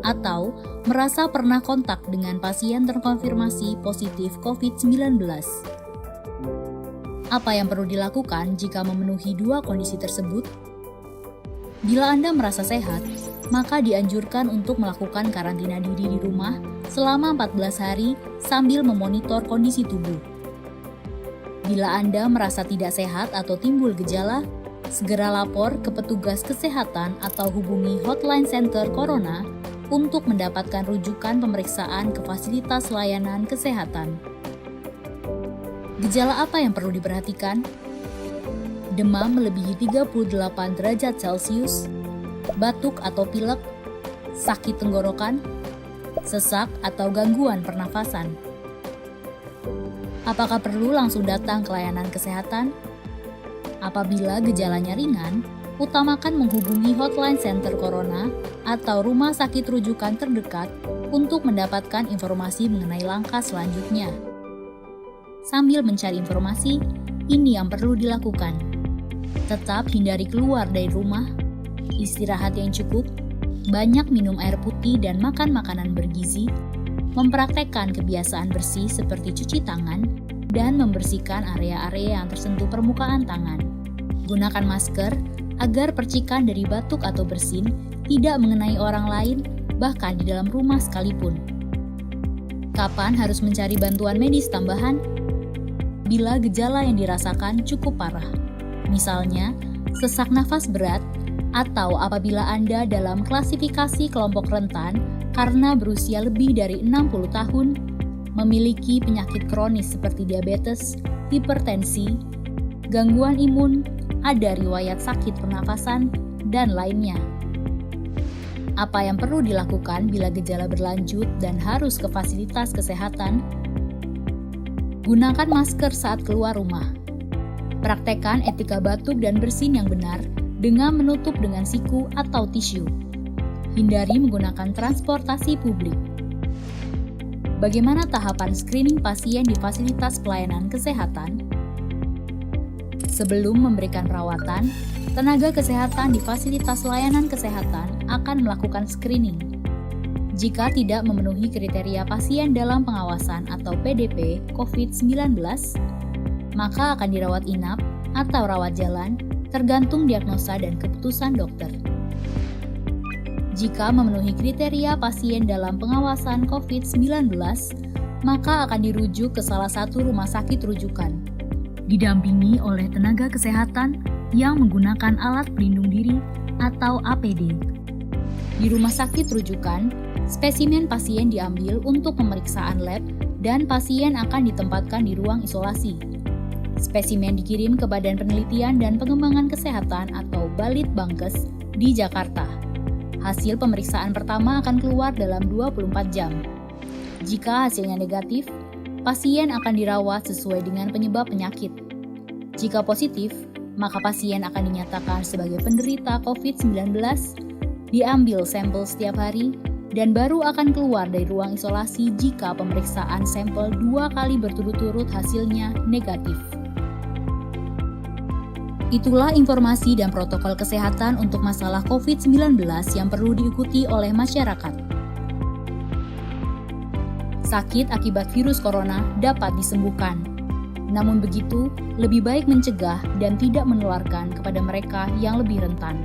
[SPEAKER 23] atau merasa pernah kontak dengan pasien terkonfirmasi positif COVID-19. Apa yang perlu dilakukan jika memenuhi dua kondisi tersebut? Bila Anda merasa sehat, maka dianjurkan untuk melakukan karantina diri di rumah selama 14 hari sambil memonitor kondisi tubuh. Bila Anda merasa tidak sehat atau timbul gejala, segera lapor ke petugas kesehatan atau hubungi Hotline Center Corona untuk mendapatkan rujukan pemeriksaan ke fasilitas layanan kesehatan. Gejala apa yang perlu diperhatikan? Demam melebihi 38 derajat Celcius, batuk atau pilek, sakit tenggorokan, sesak atau gangguan pernafasan. Apakah perlu langsung datang ke layanan kesehatan? Apabila gejalanya ringan, utamakan menghubungi Hotline Center Corona atau rumah sakit rujukan terdekat untuk mendapatkan informasi mengenai langkah selanjutnya. Sambil mencari informasi, ini yang perlu dilakukan. Tetap hindari keluar dari rumah, istirahat yang cukup, banyak minum air putih dan makan makanan bergizi, mempraktekkan kebiasaan bersih seperti cuci tangan, dan membersihkan area-area yang tersentuh permukaan tangan. Gunakan masker agar percikan dari batuk atau bersin tidak mengenai orang lain, bahkan di dalam rumah sekalipun. Kapan harus mencari bantuan medis tambahan? Bila gejala yang dirasakan cukup parah. Misalnya, sesak nafas berat, atau apabila Anda dalam klasifikasi kelompok rentan karena berusia lebih dari 60 tahun, memiliki penyakit kronis seperti diabetes, hipertensi, gangguan imun, ada riwayat sakit pernafasan, dan lainnya. Apa yang perlu dilakukan bila gejala berlanjut dan harus ke fasilitas kesehatan? Gunakan masker saat keluar rumah. Praktekkan etika batuk dan bersin yang benar dengan menutup dengan siku atau tisu. Hindari menggunakan transportasi publik. Bagaimana tahapan screening pasien di fasilitas pelayanan kesehatan? Sebelum memberikan perawatan, tenaga kesehatan di fasilitas layanan kesehatan akan melakukan screening. Jika tidak memenuhi kriteria pasien dalam pengawasan atau PDP COVID-19, maka akan dirawat inap atau rawat jalan, tergantung diagnosa dan keputusan dokter. Jika memenuhi kriteria pasien dalam pengawasan COVID-19, maka akan dirujuk ke salah satu rumah sakit rujukan, didampingi oleh tenaga kesehatan yang menggunakan alat pelindung diri atau APD. Di rumah sakit rujukan, spesimen pasien diambil untuk pemeriksaan lab dan pasien akan ditempatkan di ruang isolasi. Spesimen dikirim ke Badan Penelitian dan Pengembangan Kesehatan atau Balitbangkes di Jakarta. Hasil pemeriksaan pertama akan keluar dalam 24 jam. Jika hasilnya negatif, pasien akan dirawat sesuai dengan penyebab penyakit. Jika positif, maka pasien akan dinyatakan sebagai penderita COVID-19, diambil sampel setiap hari, dan baru akan keluar dari ruang isolasi jika pemeriksaan sampel 2 kali berturut-turut hasilnya negatif. Itulah informasi dan protokol kesehatan untuk masalah COVID-19 yang perlu diikuti oleh masyarakat. Sakit akibat virus corona dapat disembuhkan. Namun begitu, lebih baik mencegah dan tidak menularkan kepada mereka yang lebih rentan.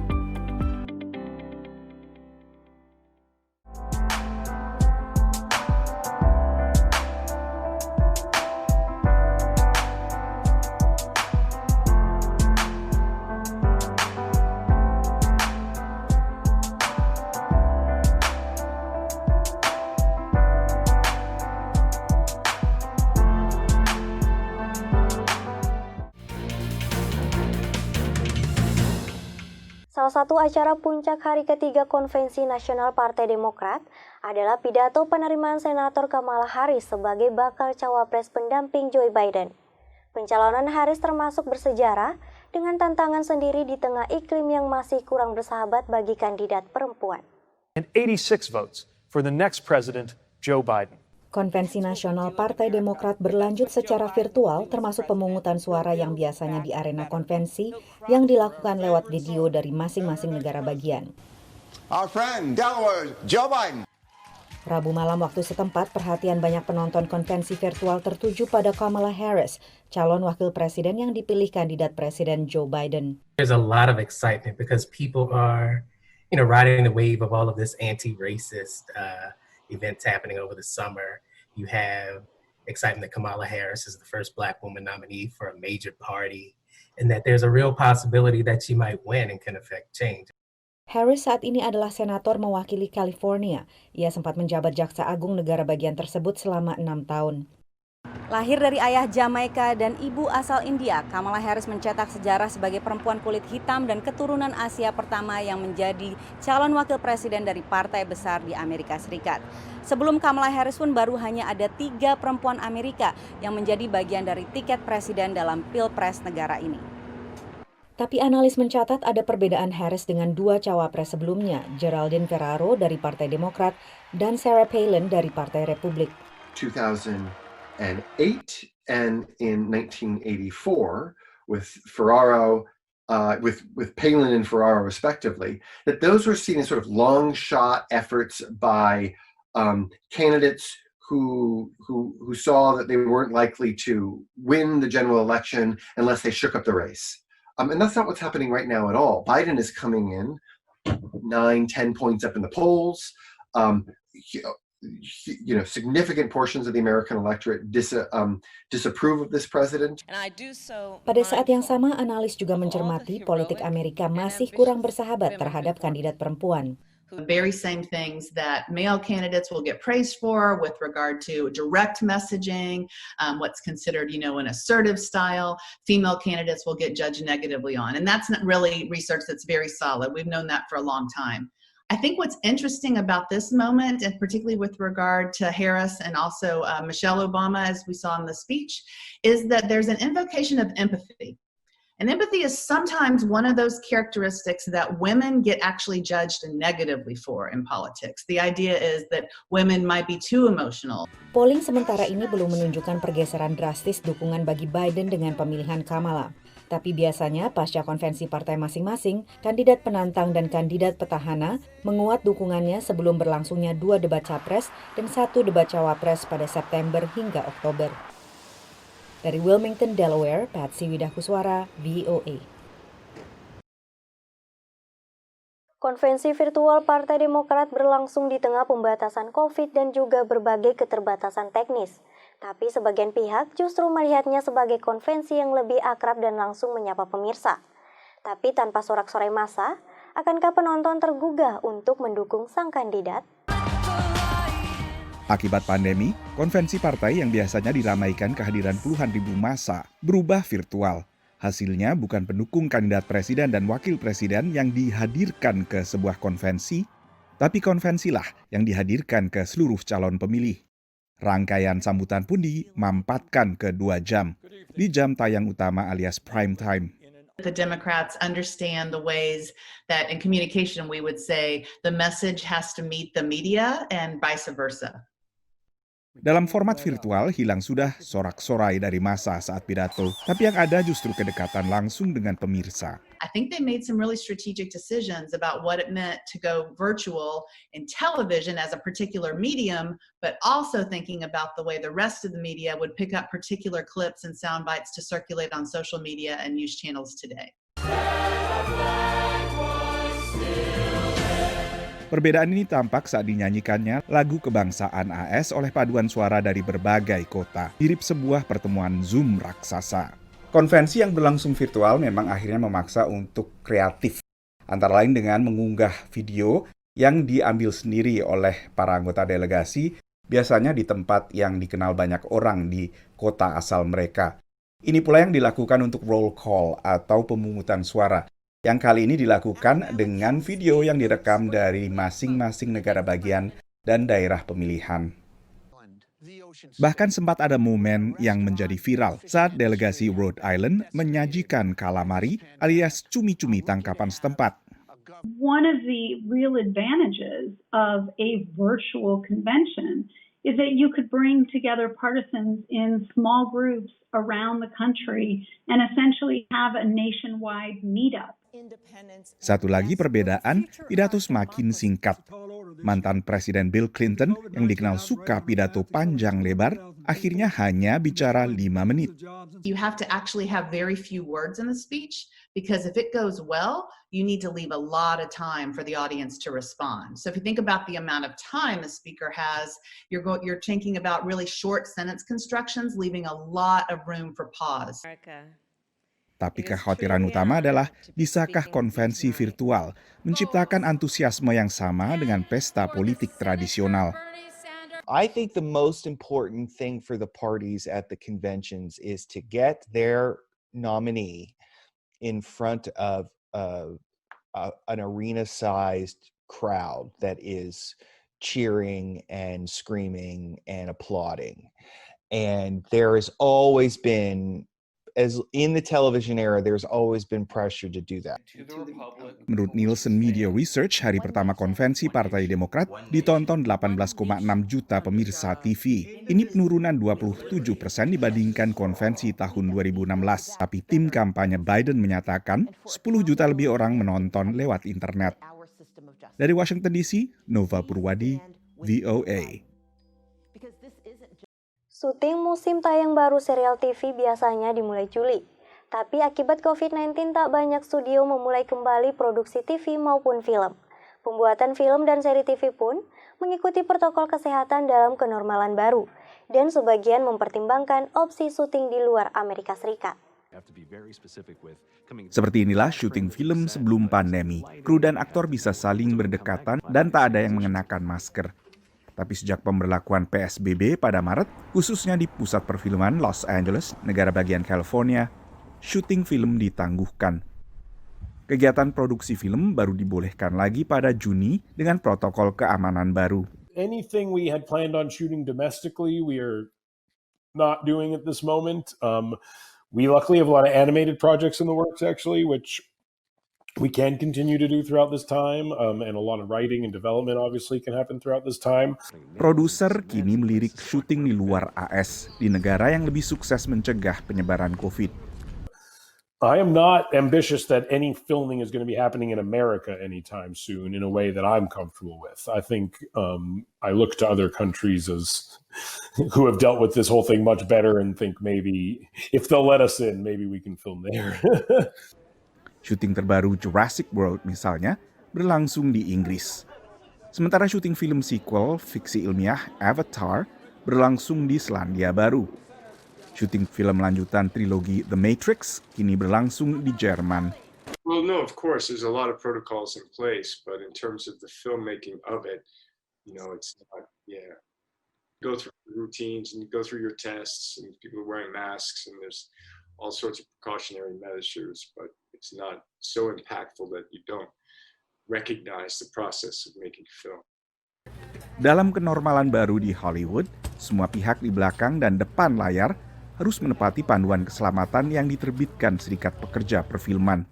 [SPEAKER 1] Salah satu acara puncak hari ketiga Konvensi Nasional Partai Demokrat adalah pidato penerimaan Senator Kamala Harris sebagai bakal cawapres pendamping Joe Biden. Pencalonan Harris termasuk bersejarah dengan tantangan sendiri di tengah iklim yang masih kurang bersahabat bagi kandidat perempuan.
[SPEAKER 2] And 86 votes for the next president, Joe Biden.
[SPEAKER 5] Konvensi Nasional Partai Demokrat berlanjut secara virtual, termasuk pemungutan suara yang biasanya di arena konvensi yang dilakukan lewat video dari masing-masing negara bagian.
[SPEAKER 8] Our friend, Delaware, Joe Biden.
[SPEAKER 5] Rabu malam waktu setempat, perhatian banyak penonton konvensi virtual tertuju pada Kamala Harris, calon wakil presiden yang dipilih kandidat presiden Joe Biden.
[SPEAKER 10] There's a lot of excitement because people are, riding the wave of all of this anti-racist events happening over the summer. You have excitement that Kamala Harris is the first Black woman nominee for a major party, and that there's a real possibility that she might win and can affect change.
[SPEAKER 5] Harris saat ini adalah senator mewakili California. Ia sempat menjabat jaksa agung negara bagian tersebut selama 6 tahun.
[SPEAKER 25] Lahir dari ayah Jamaika dan ibu asal India, Kamala Harris mencetak sejarah sebagai perempuan kulit hitam dan keturunan Asia pertama yang menjadi calon wakil presiden dari partai besar di Amerika Serikat. Sebelum Kamala Harris pun baru hanya ada 3 perempuan Amerika yang menjadi bagian dari tiket presiden dalam Pilpres negara ini.
[SPEAKER 5] Tapi analis mencatat ada perbedaan Harris dengan 2 cawapres sebelumnya, Geraldine Ferraro dari Partai Demokrat dan Sarah Palin dari Partai Republik.
[SPEAKER 26] 2008 and in 1984 with Ferraro, with Palin and Ferraro respectively, that those were seen as sort of long shot efforts by candidates who saw that they weren't likely to win the general election unless they shook up the race. And that's not what's happening right now at all. Biden is coming in 9-10 points up in the polls. Significant portions of the American electorate disapprove of this president.
[SPEAKER 5] Pada saat yang sama, analis juga mencermati politik Amerika masih kurang bersahabat terhadap kandidat perempuan.
[SPEAKER 3] The very same things that male candidates will get praised for with regard to direct messaging, what's considered, an assertive style, female candidates will get judged negatively on. And that's not really research that's very solid. We've known that for a long time. I think what's interesting about this moment, and particularly with regard to Harris and also Michelle Obama, as we saw in the speech, is that there's an invocation of empathy. And empathy is sometimes one of those characteristics that women get actually judged negatively for in politics. The idea is that women might be too emotional.
[SPEAKER 5] Polling sementara ini belum menunjukkan pergeseran drastis dukungan bagi Biden dengan pemilihan Kamala. Tapi biasanya pasca konvensi partai masing-masing, kandidat penantang dan kandidat petahana menguat dukungannya sebelum berlangsungnya 2 debat capres dan 1 debat cawapres pada September hingga Oktober. Dari Wilmington, Delaware, Patsy Widakuswara, VOA.
[SPEAKER 1] Konvensi virtual Partai Demokrat berlangsung di tengah pembatasan COVID dan juga berbagai keterbatasan teknis. Tapi sebagian pihak justru melihatnya sebagai konvensi yang lebih akrab dan langsung menyapa pemirsa. Tapi tanpa sorak-sorai massa, akankah penonton tergugah untuk mendukung sang kandidat?
[SPEAKER 7] Akibat pandemi, konvensi partai yang biasanya diramaikan kehadiran puluhan ribu massa berubah virtual. Hasilnya bukan pendukung kandidat presiden dan wakil presiden yang dihadirkan ke sebuah konvensi, tapi konvensilah yang dihadirkan ke seluruh calon pemilih. Rangkaian sambutan pun dimampatkan ke 2 jam, di jam tayang utama alias prime time.
[SPEAKER 3] The Democrats understand the ways that in communication we would say the message has to meet the media and vice versa.
[SPEAKER 7] Dalam format virtual hilang sudah sorak-sorai dari massa saat pidato, tapi yang ada justru kedekatan langsung dengan pemirsa.
[SPEAKER 3] I think they made some really strategic decisions about what it meant to go virtual in television as a particular medium, but also thinking about the way the rest of the media would pick up particular clips and sound bites to circulate on social media and news channels today.
[SPEAKER 7] Perbedaan ini tampak saat dinyanyikannya lagu kebangsaan AS oleh paduan suara dari berbagai kota, mirip sebuah pertemuan Zoom raksasa. Konvensi yang berlangsung virtual memang akhirnya memaksa untuk kreatif, antara lain dengan mengunggah video yang diambil sendiri oleh para anggota delegasi, biasanya di tempat yang dikenal banyak orang di kota asal mereka. Ini pula yang dilakukan untuk roll call atau pemungutan suara, yang kali ini dilakukan dengan video yang direkam dari masing-masing negara bagian dan daerah pemilihan. Bahkan sempat ada momen yang menjadi viral saat delegasi Rhode Island menyajikan calamari alias cumi-cumi tangkapan setempat.
[SPEAKER 9] One of the real advantages of a virtual convention is that you could bring together partisans in small groups around the country and essentially have a nationwide meetup.
[SPEAKER 7] Satu lagi perbedaan, pidato semakin singkat. Mantan Presiden Bill Clinton yang dikenal suka pidato panjang lebar, akhirnya hanya bicara 5 menit.
[SPEAKER 3] You have to actually have very few words in the speech because if it goes well, you need to leave a lot of time for the audience to respond. So if you think about the amount of time the speaker has, you're thinking about really short sentence constructions, leaving a lot of room for pause.
[SPEAKER 7] Tapi kekhawatiran utama adalah bisakah konvensi virtual menciptakan antusiasme yang sama dengan pesta politik tradisional.
[SPEAKER 12] I think the most important thing for the parties at the conventions is to get their nominee in front of an arena-sized crowd that is cheering and screaming and applauding. And there has always been, as in the television era, there's always been pressure to do that.
[SPEAKER 7] Menurut Nielsen Media Research, hari pertama konvensi Partai Demokrat ditonton 18,6 juta pemirsa TV. Ini penurunan 27% dibandingkan konvensi tahun 2016. Tapi tim kampanye Biden menyatakan 10 juta lebih orang menonton lewat internet. Dari Washington DC, Nova Purwadi, VOA.
[SPEAKER 1] Syuting musim tayang baru serial TV biasanya dimulai Juli. Tapi akibat COVID-19 tak banyak studio memulai kembali produksi TV maupun film. Pembuatan film dan seri TV pun mengikuti protokol kesehatan dalam kenormalan baru, dan sebagian mempertimbangkan opsi syuting di luar Amerika Serikat.
[SPEAKER 7] Seperti inilah syuting film sebelum pandemi. Kru dan aktor bisa saling berdekatan dan tak ada yang mengenakan masker. Tapi sejak pemberlakuan PSBB pada Maret, khususnya di pusat perfilman Los Angeles, negara bagian California, syuting film ditangguhkan. Kegiatan produksi film baru dibolehkan lagi pada Juni dengan protokol keamanan baru.
[SPEAKER 4] Anything we had planned on shooting domestically, we are not doing at this moment. We luckily have a lot of animated projects in the works actually, which we can continue to do throughout this time, and a lot of writing and development obviously can happen throughout this time.
[SPEAKER 7] Produser kini melirik syuting di luar AS, di negara yang lebih sukses mencegah penyebaran COVID.
[SPEAKER 4] I am not ambitious that any filming is going to be happening in America anytime soon in a way that I'm comfortable with. I think I look to other countries as who have dealt with this whole thing much better and think maybe if they'll let us in, maybe we can film there.
[SPEAKER 7] Syuting terbaru Jurassic World misalnya berlangsung di Inggris. Sementara syuting film sequel fiksi ilmiah Avatar berlangsung di Selandia Baru. Syuting film lanjutan trilogi The Matrix kini berlangsung di Jerman.
[SPEAKER 6] Well, no, of course, there's a lot of protocols in place, but in terms of the filmmaking of it, it's not, go through routines and go through your tests, and people are wearing masks, and there's all sorts of precautionary measures, but it's not so impactful that you don't recognize the process of making film.
[SPEAKER 7] Dalam kenormalan baru di Hollywood, semua pihak di belakang dan depan layar harus menepati panduan keselamatan yang diterbitkan Serikat Pekerja Perfilman.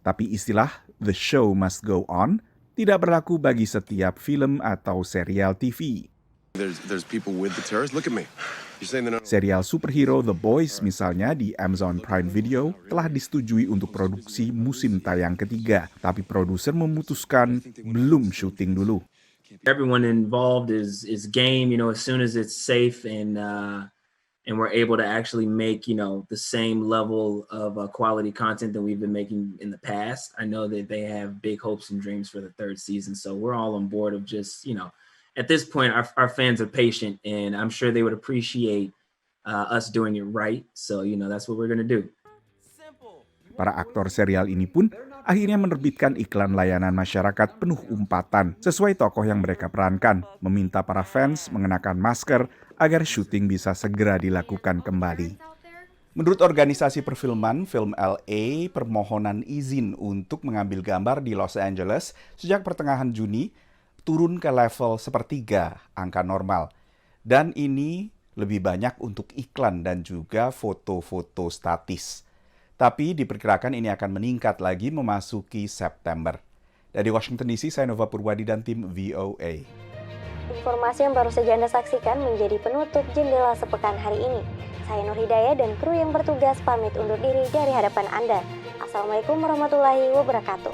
[SPEAKER 7] Tapi istilah "the show must go on" tidak berlaku bagi setiap film atau serial TV.
[SPEAKER 11] There's people with the terrorists. Look at me.
[SPEAKER 7] Serial superhero The Boys misalnya di Amazon Prime Video telah disetujui untuk produksi musim tayang ketiga, tapi produser memutuskan belum syuting dulu.
[SPEAKER 13] Everyone involved is game, as soon as it's safe and we're able to actually make, the same level of quality content that we've been making in the past. I know that they have big hopes and dreams for the third season, so we're all on board of just, at this point, our fans are patient, and I'm sure they would appreciate us doing it right. So, that's what we're gonna do.
[SPEAKER 7] Para aktor serial ini pun akhirnya menerbitkan iklan layanan masyarakat penuh umpatan sesuai tokoh yang mereka perankan, meminta para fans mengenakan masker agar syuting bisa segera dilakukan kembali. Menurut organisasi perfilman Film LA, permohonan izin untuk mengambil gambar di Los Angeles sejak pertengahan Juni turun ke level 1/3 angka normal. Dan ini lebih banyak untuk iklan dan juga foto-foto statis. Tapi diperkirakan ini akan meningkat lagi memasuki September. Dari Washington DC, saya Nova Purwadi dan tim VOA.
[SPEAKER 1] Informasi yang baru saja Anda saksikan menjadi penutup Jendela Sepekan hari ini. Saya Nur Hidayah dan kru yang bertugas pamit undur diri dari hadapan Anda. Assalamualaikum warahmatullahi wabarakatuh.